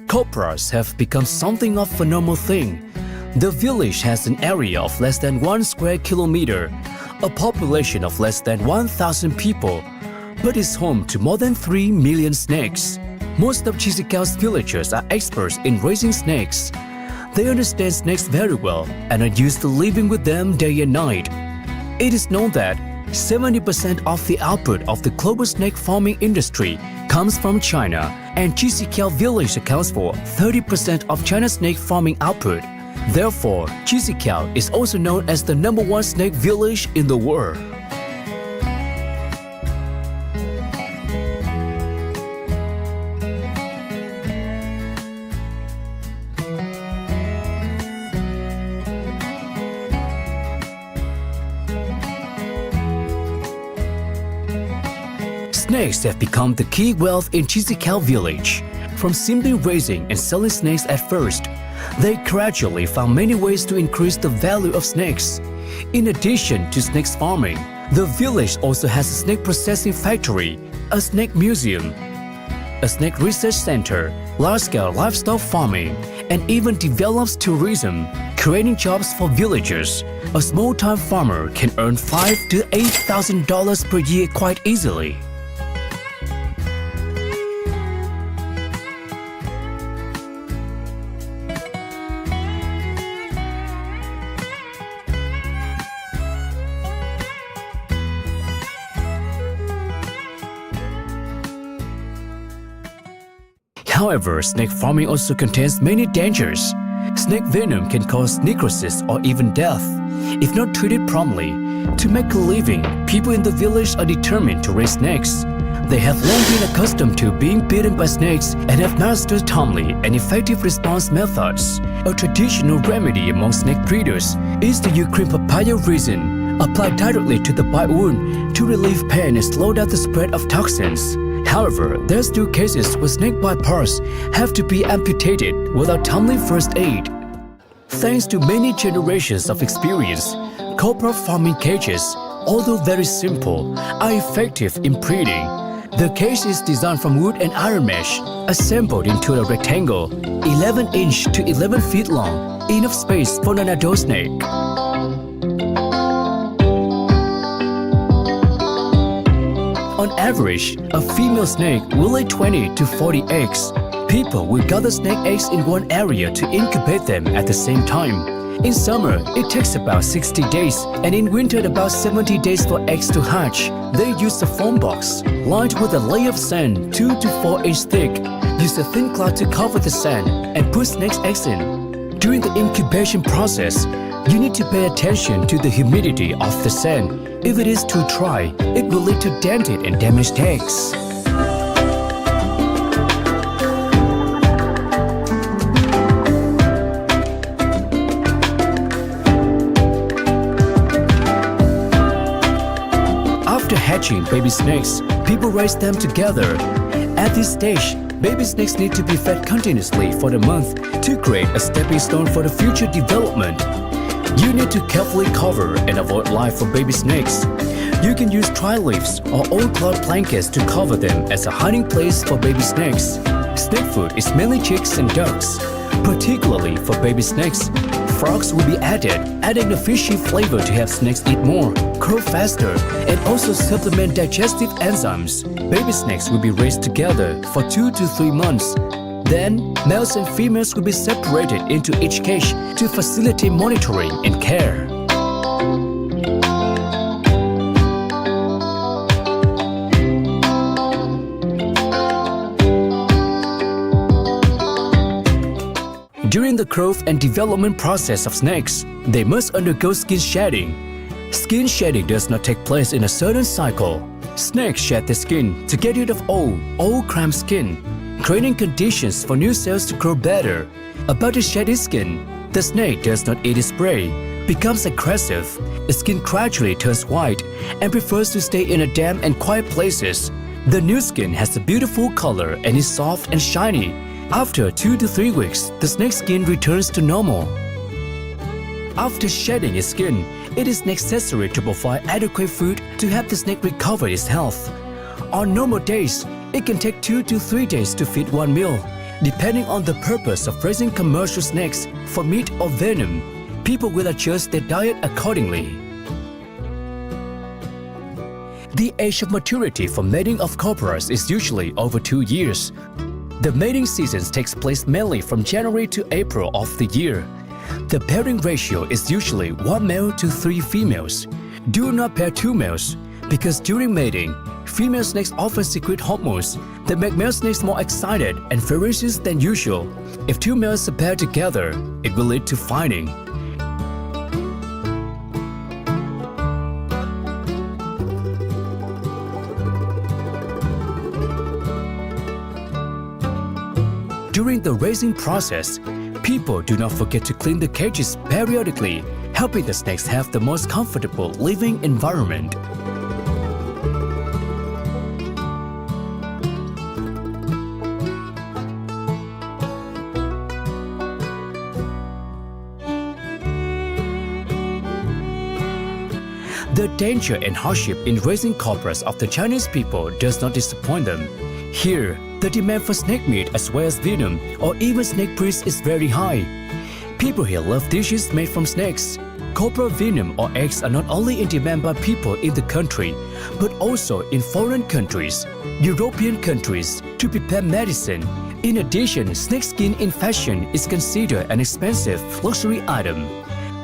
cobras have become something of a normal thing. The village has an area of less than 1 square kilometer, a population of less than 1,000 people, but is home to more than 3 million snakes. Most of Zhizikao's villagers are experts in raising snakes. They understand snakes very well and are used to living with them day and night. It is known that 70% of the output of the global snake farming industry comes from China, and Zhizikao village accounts for 30% of China's snake farming output. Therefore, Zhizikao is also known as the #1 snake village in the world. Snakes have become the key wealth in Chizikao village. From simply raising and selling snakes at first, they gradually found many ways to increase the value of snakes. In addition to snake farming, the village also has a snake processing factory, a snake museum, a snake research center, large-scale livestock farming, and even develops tourism, creating jobs for villagers. A small-time farmer can earn $5,000 to $8,000 per year quite easily. However, snake farming also contains many dangers. Snake venom can cause necrosis or even death, if not treated promptly. To make a living, people in the village are determined to raise snakes. They have long been accustomed to being bitten by snakes and have mastered timely and effective response methods. A traditional remedy among snake breeders is to use cream papaya resin, applied directly to the bite wound to relieve pain and slow down the spread of toxins. However, there are still cases where snake bite parts have to be amputated without timely first aid. Thanks to many generations of experience, cobra farming cages, although very simple, are effective in breeding. The cage is designed from wood and iron mesh, assembled into a rectangle, 11 inch to 11 feet long, enough space for an adult snake. On average, a female snake will lay 20 to 40 eggs. People will gather snake eggs in one area to incubate them at the same time. In summer, it takes about 60 days, and in winter about 70 days for eggs to hatch. They use a foam box, lined with a layer of sand 2 to 4 inch thick. Use a thin cloth to cover the sand and put snake's eggs in. During the incubation process, you need to pay attention to the humidity of the sand. If it is too dry, it will lead to dented and damaged eggs. After hatching baby snakes, people raise them together. At this stage, baby snakes need to be fed continuously for a month to create a stepping stone for the future development. You need to carefully cover and avoid light for baby snakes. You can use dry leaves or old cloth blankets to cover them as a hiding place for baby snakes. Snake food is mainly chicks and ducks. Particularly for baby snakes, frogs will be added, adding the fishy flavor to have snakes eat more, grow faster, and also supplement digestive enzymes. Baby snakes will be raised together for 2 to 3 months. Then, males and females will be separated into each cage to facilitate monitoring and care. During the growth and development process of snakes, they must undergo skin shedding. Skin shedding does not take place in a certain cycle. Snakes shed their skin to get rid of old cramped skin, creating conditions for new cells to grow better. About to shed its skin, the snake does not eat its prey, becomes aggressive. Its skin gradually turns white and prefers to stay in a damp and quiet places. The new skin has a beautiful color and is soft and shiny. After 2 to 3 weeks, the snake's skin returns to normal. After shedding its skin, it is necessary to provide adequate food to help the snake recover its health. On normal days, it can take 2 to 3 days to feed one meal. Depending on the purpose of raising commercial snakes for meat or venom, people will adjust their diet accordingly. The age of maturity for mating of cobras is usually over 2 years. The mating season takes place mainly from January to April of the year. The pairing ratio is usually 1 male to 3 females. Do not pair 2 males, because during mating, female snakes often secrete hormones that make male snakes more excited and ferocious than usual. If 2 males are paired together, it will lead to fighting. During the raising process, people do not forget to clean the cages periodically, helping the snakes have the most comfortable living environment. The danger and hardship in raising cobras of the Chinese people does not disappoint them. Here, the demand for snake meat as well as venom or even snake grease is very high. People here love dishes made from snakes. Cobra venom or eggs are not only in demand by people in the country, but also in foreign countries, European countries, to prepare medicine. In addition, snake skin in fashion is considered an expensive luxury item.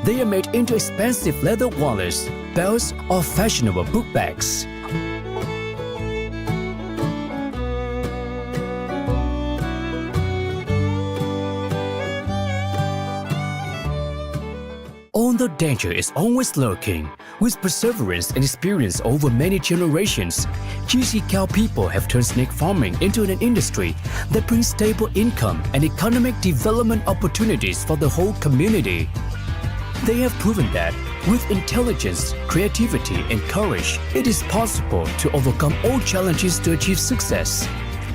They are made into expensive leather wallets, belts, or fashionable book bags. Although danger is always lurking, with perseverance and experience over many generations, Gecko people have turned snake farming into an industry that brings stable income and economic development opportunities for the whole community. They have proven that with intelligence, creativity, and courage, it is possible to overcome all challenges to achieve success.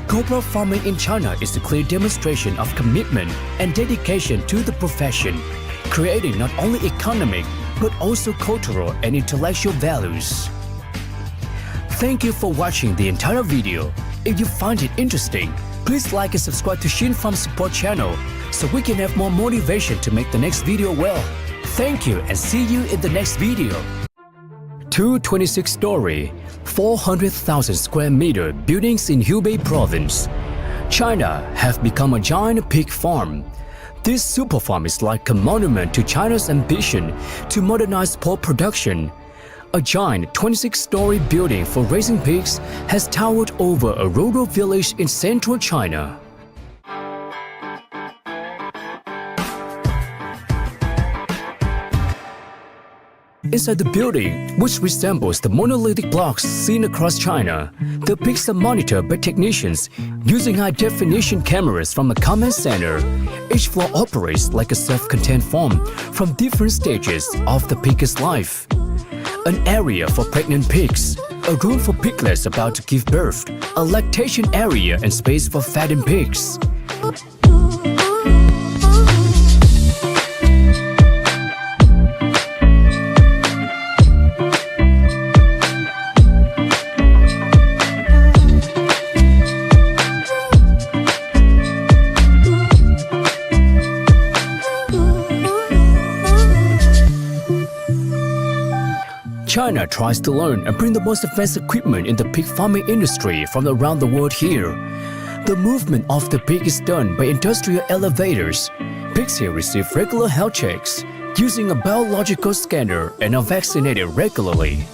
Cobra farming in China is a clear demonstration of commitment and dedication to the profession, creating not only economic but also cultural and intellectual values. Thank you for watching the entire video. If you find it interesting, please like and subscribe to SHIN FARM support channel so we can have more motivation to make the next video well. Thank you and see you in the next video. 226-story, 400,000 square meter buildings in Hubei province. China have become a giant pig farm. This super farm is like a monument to China's ambition to modernize pork production. A giant 26-story building for raising pigs has towered over a rural village in central China. Inside the building, which resembles the monolithic blocks seen across China, the pigs are monitored by technicians using high-definition cameras from a command center. Each floor operates like a self-contained farm from different stages of the pig's life. An area for pregnant pigs, a room for piglets about to give birth, a lactation area and space for fattened pigs. China tries to learn and bring the most advanced equipment in the pig farming industry from around the world here. The movement of the pig is done by industrial elevators. Pigs here receive regular health checks using a biological scanner and are vaccinated regularly.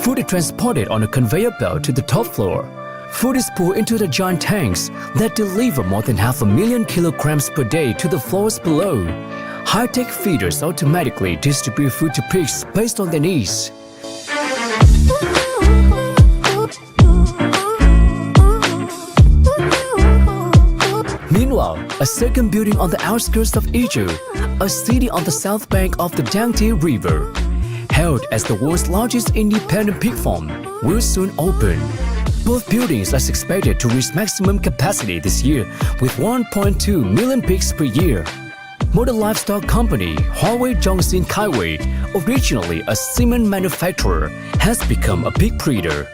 Food is transported on a conveyor belt to the top floor. Food is poured into the giant tanks that deliver more than 500,000 kilograms per day to the floors below. High-tech feeders automatically distribute food to pigs based on their needs. Meanwhile, a second building on the outskirts of Yizhou, a city on the south bank of the Yangtze River, held as the world's largest independent pig farm, will soon open. Both buildings are expected to reach maximum capacity this year with 1.2 million pigs per year. Modern livestock company Huawei Zhongxin Kaiwei, originally a cement manufacturer, has become a pig breeder.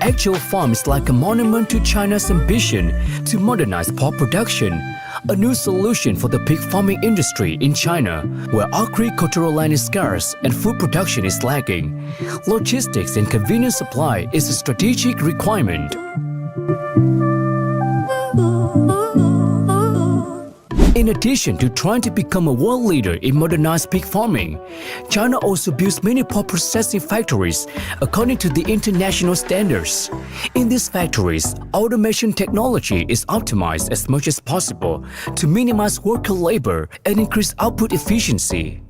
Actual farm is like a monument to China's ambition to modernize pork production, a new solution for the pig farming industry in China, where agricultural land is scarce and food production is lagging. Logistics and convenient supply is a strategic requirement. In addition to trying to become a world leader in modernized pig farming, China also builds many pork processing factories according to the international standards. In these factories, automation technology is optimized as much as possible to minimize worker labor and increase output efficiency.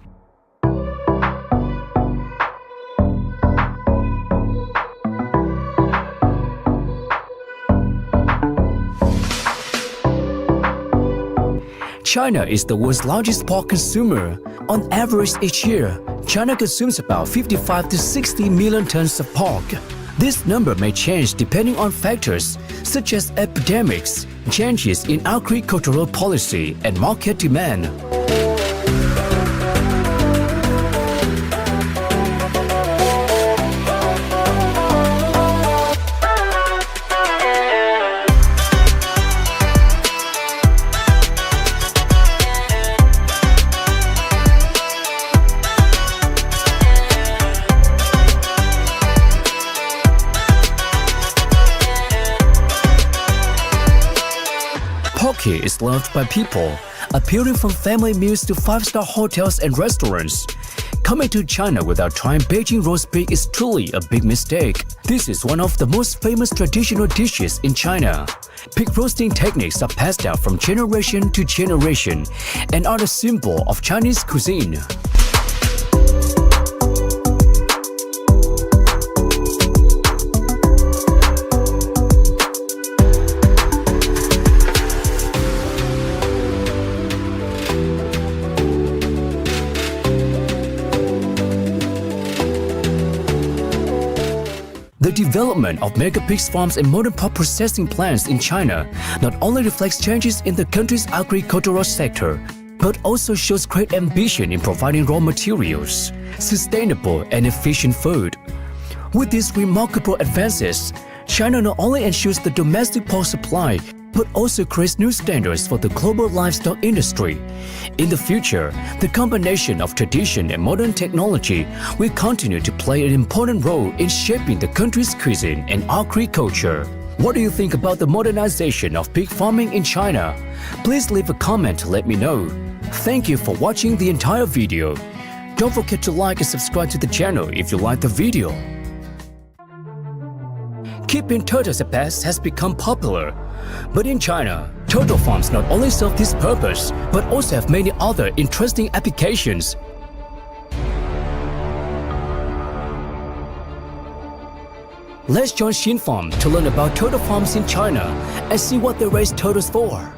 China is the world's largest pork consumer. On average each year, China consumes about 55 to 60 million tons of pork. This number may change depending on factors such as epidemics, changes in agricultural policy, and market demand. Poke is loved by people, appearing from family meals to five-star hotels and restaurants. Coming to China without trying Beijing roast pig is truly a big mistake. This is one of the most famous traditional dishes in China. Pig roasting techniques are passed down from generation to generation and are a symbol of Chinese cuisine. The development of mega pig farms and modern pork processing plants in China not only reflects changes in the country's agricultural sector, but also shows great ambition in providing raw materials, sustainable and efficient food. With these remarkable advances, China not only ensures the domestic pork supply, but also creates new standards for the global livestock industry. In the future, the combination of tradition and modern technology will continue to play an important role in shaping the country's cuisine and agriculture. What do you think about the modernization of pig farming in China? Please leave a comment to let me know. Thank you for watching the entire video. Don't forget to like and subscribe to the channel if you like the video. Keeping turtles at pets has become popular. But in China, turtle farms not only serve this purpose, but also have many other interesting applications. Let's join SHIN Farm to learn about turtle farms in China and see what they raise turtles for.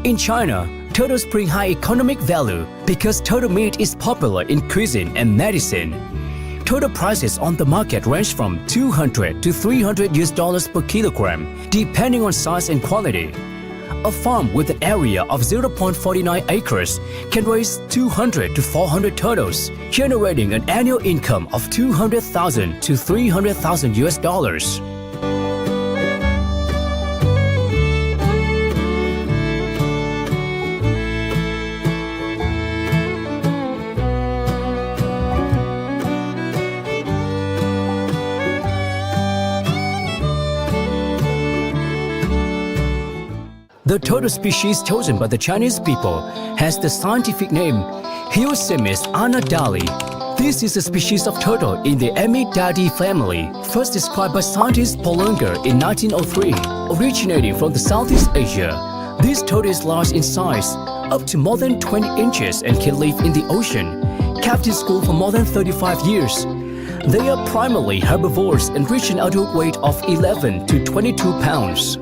In China, turtles bring high economic value because turtle meat is popular in cuisine and medicine. Turtle prices on the market range from $200 to $300 per kilogram, depending on size and quality. A farm with an area of 0.49 acres can raise 200 to 400 turtles, generating an annual income of $200,000 to $300,000. The turtle species chosen by the Chinese people has the scientific name Hyosemis anadali. This is a species of turtle in the Amidae family, first described by scientist Paul Unger in 1903, originating from the Southeast Asia. This turtle is large in size, up to more than 20 inches, and can live in the ocean, kept in school for more than 35 years. They are primarily herbivores and reach an adult weight of 11 to 22 pounds.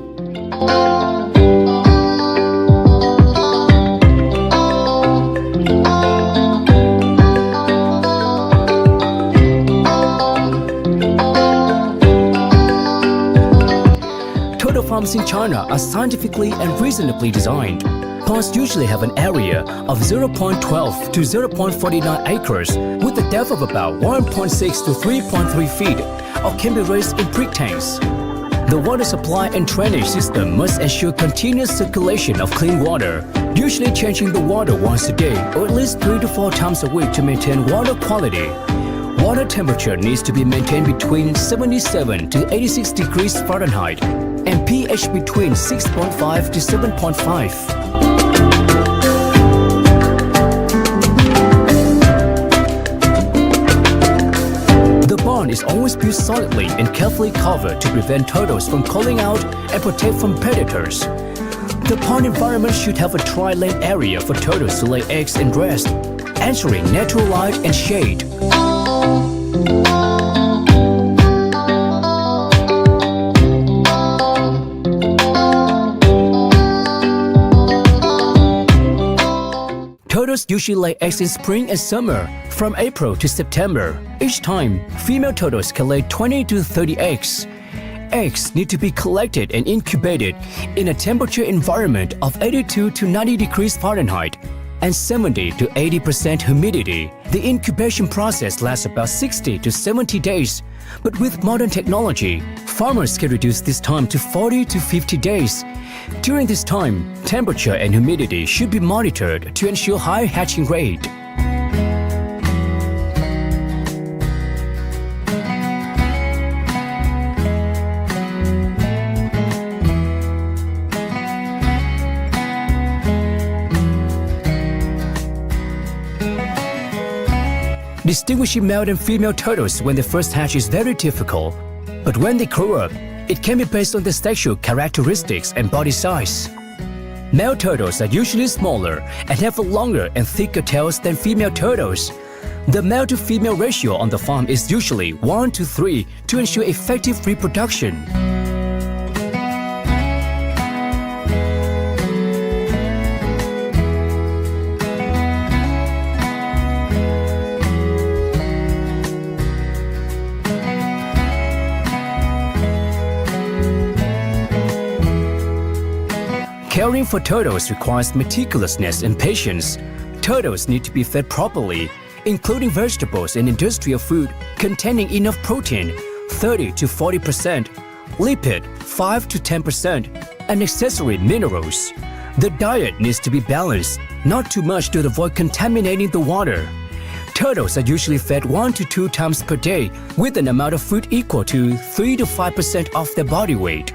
Farms in China are scientifically and reasonably designed. Ponds usually have an area of 0.12 to 0.49 acres with a depth of about 1.6 to 3.3 feet, or can be raised in brick tanks. The water supply and drainage system must ensure continuous circulation of clean water, usually changing the water once a day or at least 3 to 4 times a week to maintain water quality. Water temperature needs to be maintained between 77 to 86 degrees Fahrenheit and pH between 6.5 to 7.5. The barn is always built solidly and carefully covered to prevent turtles from calling out and protect from predators. The pond environment should have a dry land area for turtles to lay eggs and rest. entering natural light and shade. Turtles usually lay eggs in spring and summer, from April to September. Each time, female turtles can lay 20 to 30 eggs. Eggs need to be collected and incubated in a temperature environment of 82 to 90 degrees Fahrenheit and 70 to 80% humidity. The incubation process lasts about 60 to 70 days, but with modern technology, farmers can reduce this time to 40 to 50 days. During this time, temperature and humidity should be monitored to ensure high hatching rate. Distinguishing male and female turtles when they first hatch is very difficult, but when they grow up, it can be based on their sexual characteristics and body size. Male turtles are usually smaller and have longer and thicker tails than female turtles. The male-to-female ratio on the farm is usually 1 to 3 to ensure effective reproduction. Caring for turtles requires meticulousness and patience. Turtles need to be fed properly, including vegetables and industrial food containing enough protein, 30 to 40%, lipid, 5 to 10%, and necessary minerals. The diet needs to be balanced, not too much to avoid contaminating the water. Turtles are usually fed 1 to 2 times per day with an amount of food equal to 3 to 5% of their body weight.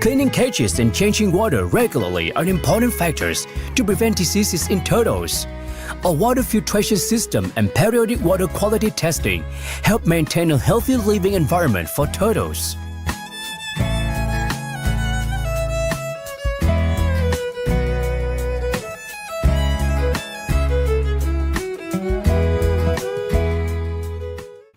Cleaning cages and changing water regularly are important factors to prevent diseases in turtles. A water filtration system and periodic water quality testing help maintain a healthy living environment for turtles.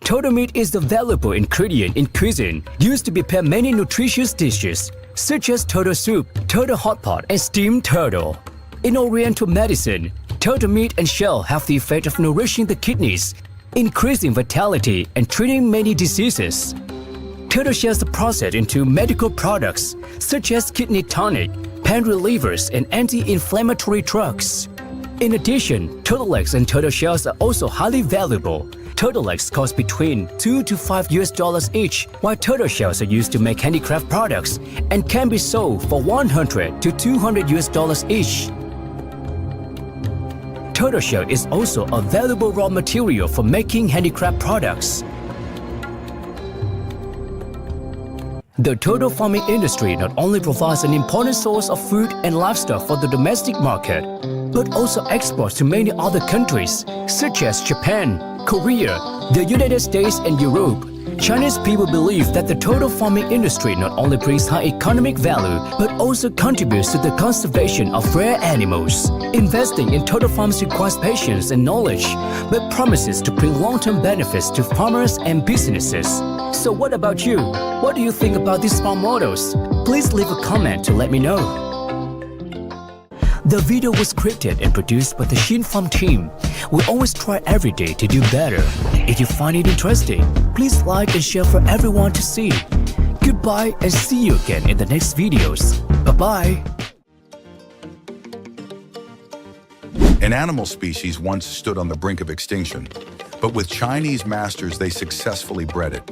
Turtle meat is a valuable ingredient in cuisine used to prepare many nutritious dishes, such as turtle soup, turtle hot pot, and steamed turtle. In Oriental medicine, turtle meat and shell have the effect of nourishing the kidneys, increasing vitality, and treating many diseases. Turtle shells are processed into medical products, such as kidney tonic, pain relievers, and anti-inflammatory drugs. In addition, turtle legs and turtle shells are also highly valuable. Turtle legs cost between $2 to $5 each, while turtle shells are used to make handicraft products and can be sold for $100 to $200 each. Turtle shell is also a valuable raw material for making handicraft products. The turtle farming industry not only provides an important source of food and livestock for the domestic market, but also exports to many other countries, such as Japan, Korea, the United States, and Europe. Chinese people believe that the turtle farming industry not only brings high economic value, but also contributes to the conservation of rare animals. Investing in turtle farms requires patience and knowledge, but promises to bring long-term benefits to farmers and businesses. So what about you? What do you think about these farm models? Please leave a comment to let me know. The video was scripted and produced by the SHIN FARM team. We always try every day to do better. If you find it interesting, please like and share for everyone to see. Goodbye and see you again in the next videos. Bye-bye. An animal species once stood on the brink of extinction, but with Chinese masters they successfully bred it.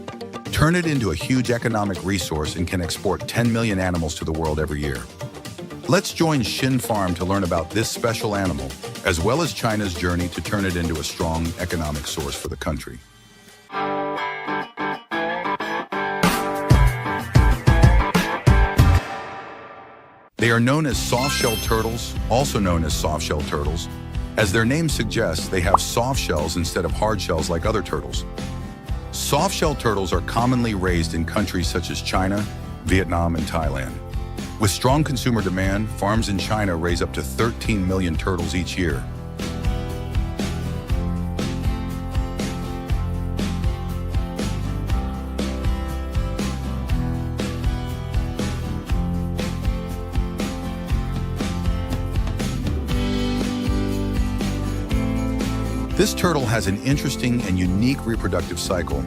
Turn it into a huge economic resource and can export 10 million animals to the world every year. Let's join SHIN FARM to learn about this special animal, as well as China's journey to turn it into a strong economic source for the country. They are known as soft-shell turtles, also known as soft-shell turtles, As their name suggests, they have soft shells instead of hard shells like other turtles. Soft-shell turtles are commonly raised in countries such as China, Vietnam, and Thailand. With strong consumer demand, farms in China raise up to 13 million turtles each year. This turtle has an interesting and unique reproductive cycle,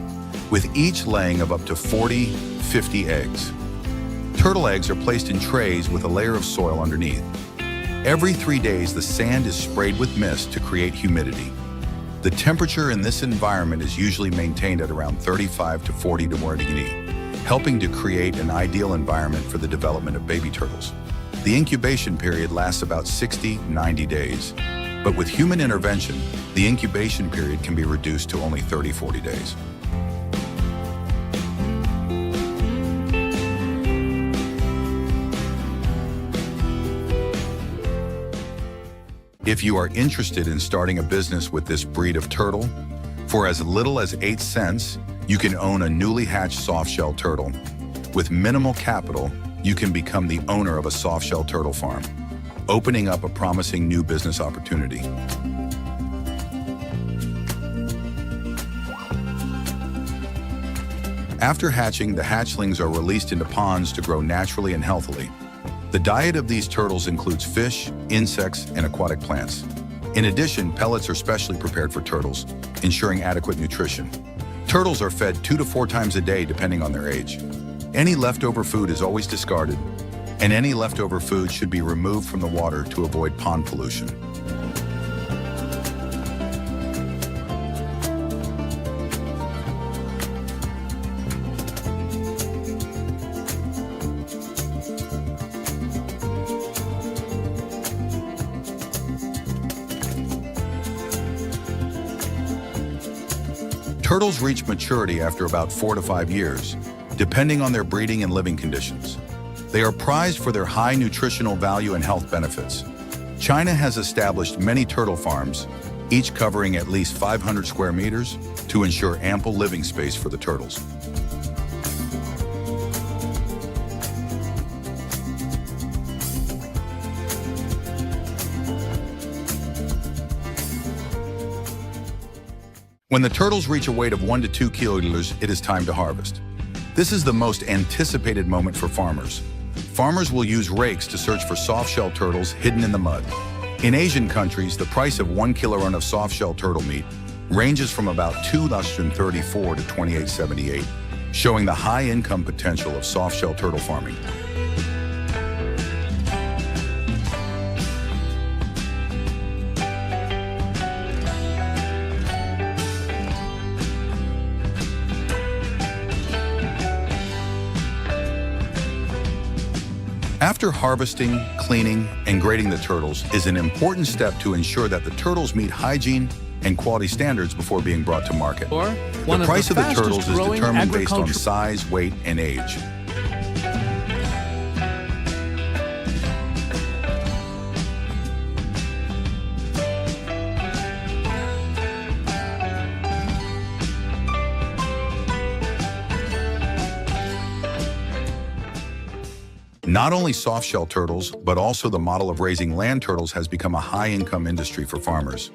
with each laying of up to 40-50 eggs. Turtle eggs are placed in trays with a layer of soil underneath. Every 3 days, the sand is sprayed with mist to create humidity. The temperature in this environment is usually maintained at around 35 to 40 degrees, helping to create an ideal environment for the development of baby turtles. The incubation period lasts about 60-90 days. But with human intervention, the incubation period can be reduced to only 30-40 days. If you are interested in starting a business with this breed of turtle, for as little as 8 cents, you can own a newly hatched soft-shell turtle. With minimal capital, you can become the owner of a soft-shell turtle farm, opening up a promising new business opportunity. After hatching, the hatchlings are released into ponds to grow naturally and healthily. The diet of these turtles includes fish, insects, and aquatic plants. In addition, pellets are specially prepared for turtles, ensuring adequate nutrition. Turtles are fed 2 to 4 times a day depending on their age. Any leftover food is always discarded, and any leftover food should be removed from the water to avoid pond pollution. Turtles reach maturity after about 4 to 5 years, depending on their breeding and living conditions. They are prized for their high nutritional value and health benefits. China has established many turtle farms, each covering at least 500 square meters, to ensure ample living space for the turtles. When the turtles reach a weight of 1 to 2 kiloliters, it is time to harvest. This is the most anticipated moment for farmers. Farmers will use rakes to search for soft-shell turtles hidden in the mud. In Asian countries, the price of 1 kilo of soft-shell turtle meat ranges from about $2.34 to $28.78, showing the high income potential of soft-shell turtle farming. After harvesting, cleaning, and grading the turtles is an important step to ensure that the turtles meet hygiene and quality standards before being brought to market. The price of the turtles is determined based on size, weight, and age. Not only soft-shell turtles, but also the model of raising land turtles has become a high-income industry for farmers.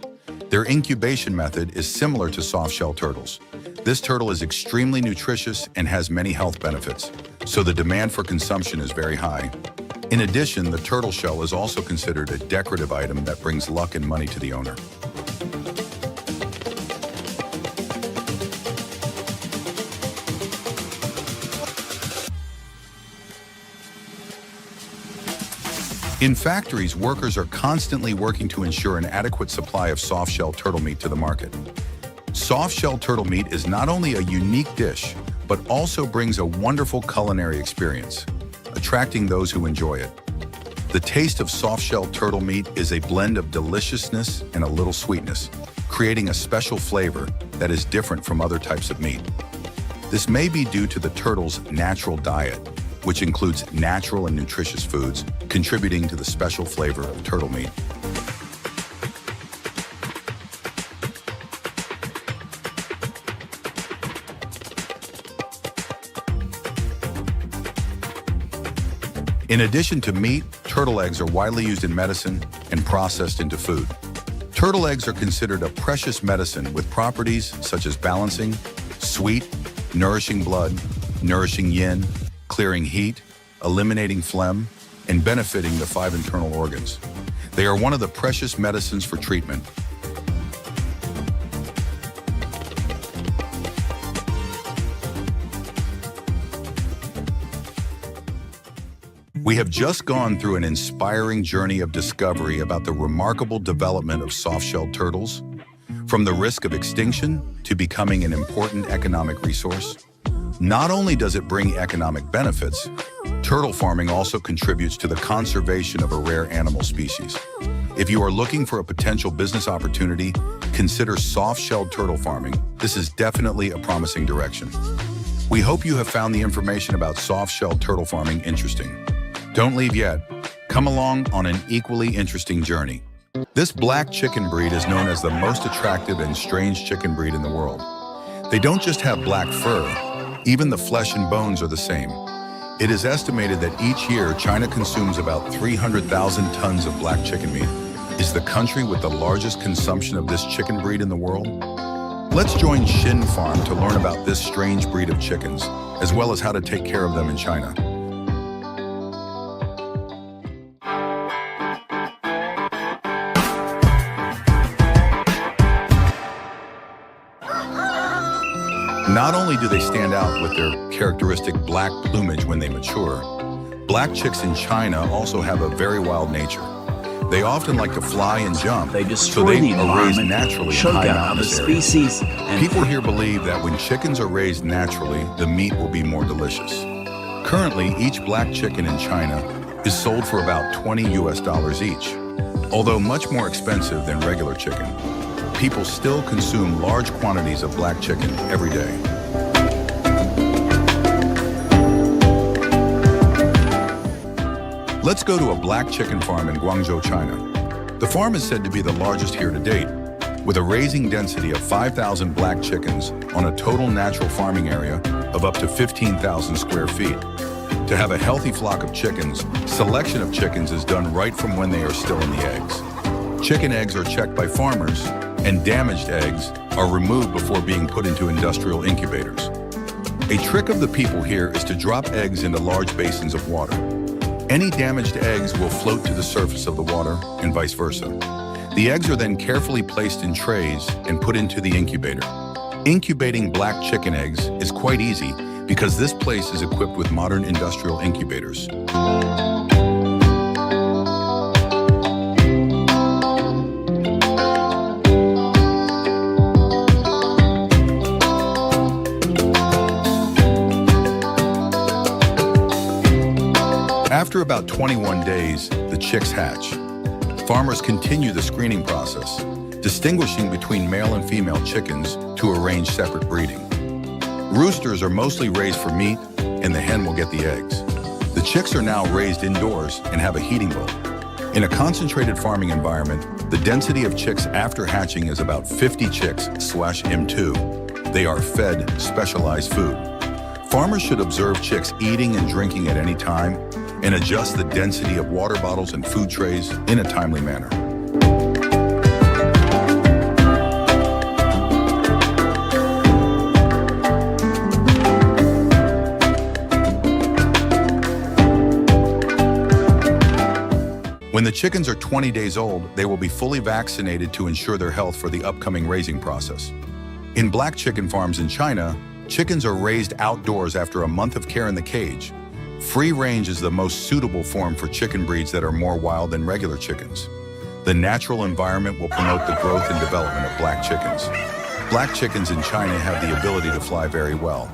Their incubation method is similar to soft-shell turtles. This turtle is extremely nutritious and has many health benefits, so the demand for consumption is very high. In addition, the turtle shell is also considered a decorative item that brings luck and money to the owner. In factories, workers are constantly working to ensure an adequate supply of soft-shell turtle meat to the market. Soft-shell turtle meat is not only a unique dish, but also brings a wonderful culinary experience, attracting those who enjoy it. The taste of soft-shell turtle meat is a blend of deliciousness and a little sweetness, creating a special flavor that is different from other types of meat. This may be due to the turtle's natural diet, which includes natural and nutritious foods, contributing to the special flavor of turtle meat. In addition to meat, turtle eggs are widely used in medicine and processed into food. Turtle eggs are considered a precious medicine with properties such as balancing, sweet, nourishing blood, nourishing yin, clearing heat, eliminating phlegm, and benefiting the 5 internal organs. They are one of the precious medicines for treatment. We have just gone through an inspiring journey of discovery about the remarkable development of soft-shelled turtles, from the risk of extinction to becoming an important economic resource. Not only does it bring economic benefits, turtle farming also contributes to the conservation of a rare animal species. If you are looking for a potential business opportunity, consider soft-shelled turtle farming. This is definitely a promising direction. We hope you have found the information about soft-shelled turtle farming interesting. Don't leave yet. Come along on an equally interesting journey. This black chicken breed is known as the most attractive and strange chicken breed in the world. They don't just have black fur, even the flesh and bones are the same. It is estimated that each year China consumes about 300,000 tons of black chicken meat. Is the country with the largest consumption of this chicken breed in the world? Let's join SHIN Farm to learn about this strange breed of chickens, as well as how to take care of them in China. Not only do they stand out with their characteristic black plumage when they mature, black chicks in China also have a very wild nature. They often like to fly and jump, They so destroy they the are raised environment, naturally in choke high out other mountainous areas. species, and People here believe that when chickens are raised naturally, the meat will be more delicious. Currently, each black chicken in China is sold for about $20 each. Although much more expensive than regular chicken, people still consume large quantities of black chicken every day. Let's go to a black chicken farm in Guangzhou, China. The farm is said to be the largest here to date, with a raising density of 5,000 black chickens on a total natural farming area of up to 15,000 square feet. To have a healthy flock of chickens, selection of chickens is done right from when they are still in the eggs. Chicken eggs are checked by farmers, and damaged eggs are removed before being put into industrial incubators. A trick of the people here is to drop eggs into large basins of water. Any damaged eggs will float to the surface of the water and vice versa. The eggs are then carefully placed in trays and put into the incubator. Incubating black chicken eggs is quite easy because this place is equipped with modern industrial incubators. After about 21 days, the chicks hatch. Farmers continue the screening process, distinguishing between male and female chickens to arrange separate breeding. Roosters are mostly raised for meat, and the hen will get the eggs. The chicks are now raised indoors and have a heating bowl. In a concentrated farming environment, the density of chicks after hatching is about 50 chicks/M2. They are fed specialized food. Farmers should observe chicks eating and drinking at any time and adjust the density of water bottles and food trays in a timely manner. When the chickens are 20 days old, they will be fully vaccinated to ensure their health for the upcoming raising process. In black chicken farms in China, chickens are raised outdoors after a month of care in the cage. Free range is the most suitable form for chicken breeds that are more wild than regular chickens. The natural environment will promote the growth and development of black chickens. Black chickens in China have the ability to fly very well.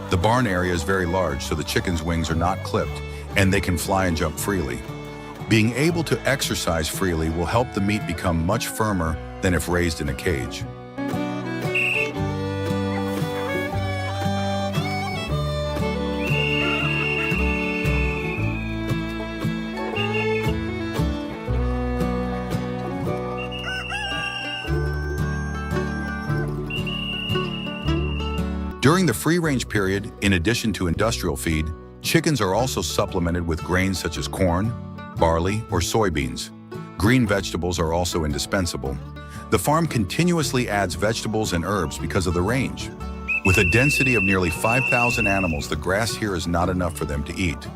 The barn area is very large, so the chickens' wings are not clipped, and they can fly and jump freely. Being able to exercise freely will help the meat become much firmer than if raised in a cage. During the free-range period, in addition to industrial feed, Chickens are also supplemented with grains such as corn, barley, or soybeans. Green vegetables are also indispensable. The farm continuously adds vegetables and herbs because of the range. With a density of nearly 5,000 animals, the grass here is not enough for them to eat.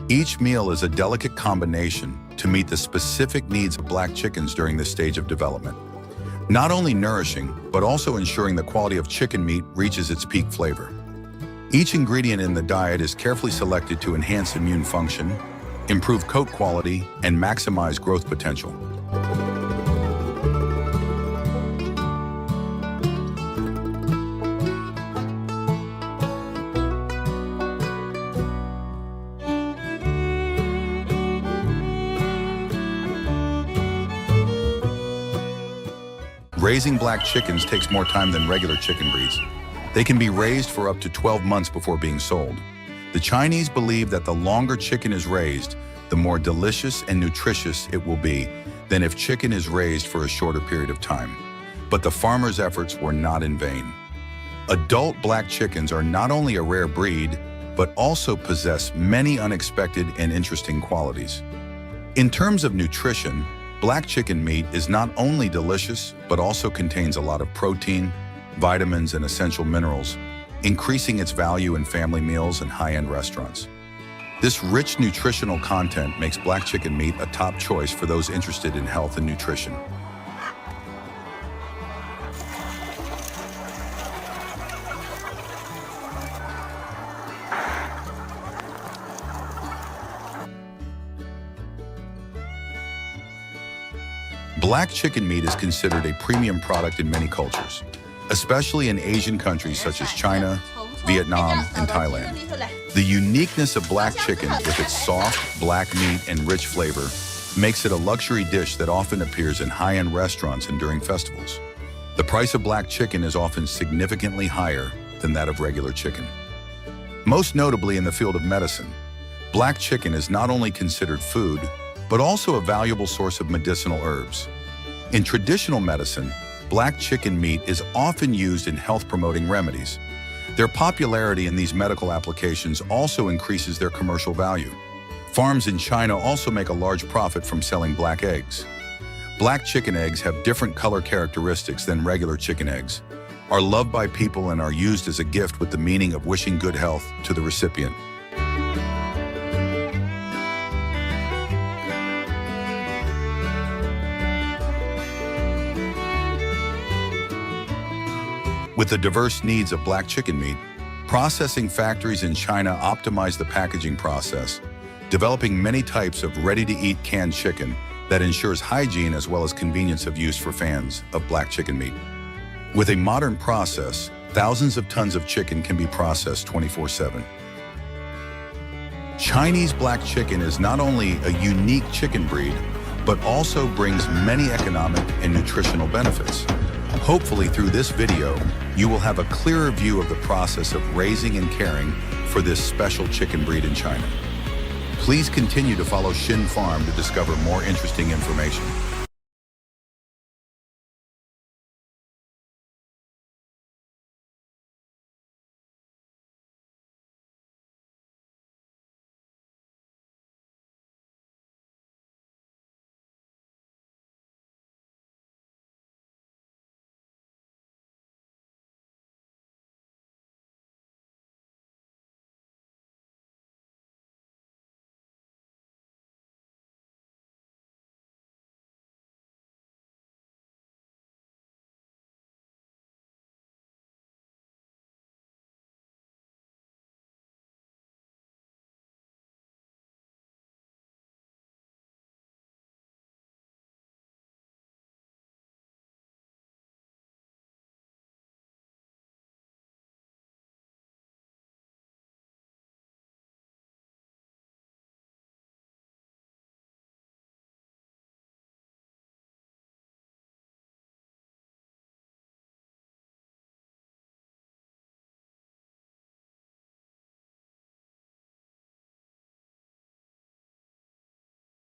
Each meal is a delicate combination to meet the specific needs of black chickens during this stage of development. Not only nourishing, but also ensuring the quality of chicken meat reaches its peak flavor. Each ingredient in the diet is carefully selected to enhance immune function, improve coat quality, and maximize growth potential. Raising black chickens takes more time than regular chicken breeds. They can be raised for up to 12 months before being sold. The Chinese believe that the longer chicken is raised, the more delicious and nutritious it will be than if chicken is raised for a shorter period of time. But the farmers' efforts were not in vain. Adult black chickens are not only a rare breed, but also possess many unexpected and interesting qualities. In terms of nutrition, black chicken meat is not only delicious, but also contains a lot of protein, vitamins, and essential minerals, increasing its value in family meals and high-end restaurants. This rich nutritional content makes black chicken meat a top choice for those interested in health and nutrition. Black chicken meat is considered a premium product in many cultures, especially in Asian countries such as China, Vietnam, and Thailand. The uniqueness of black chicken with its soft, black meat and rich flavor makes it a luxury dish that often appears in high-end restaurants and during festivals. The price of black chicken is often significantly higher than that of regular chicken. Most notably in the field of medicine, black chicken is not only considered food, but also a valuable source of medicinal herbs. In traditional medicine, black chicken meat is often used in health-promoting remedies. Their popularity in these medical applications also increases their commercial value. Farms in China also make a large profit from selling black eggs. Black chicken eggs have different color characteristics than regular chicken eggs, are loved by people, and are used as a gift with the meaning of wishing good health to the recipient. With the diverse needs of black chicken meat, processing factories in China optimize the packaging process, developing many types of ready-to-eat canned chicken that ensures hygiene as well as convenience of use for fans of black chicken meat. With a modern process, thousands of tons of chicken can be processed 24/7. Chinese black chicken is not only a unique chicken breed, but also brings many economic and nutritional benefits. Hopefully through this video, you will have a clearer view of the process of raising and caring for this special chicken breed in China. Please continue to follow SHIN Farm to discover more interesting information.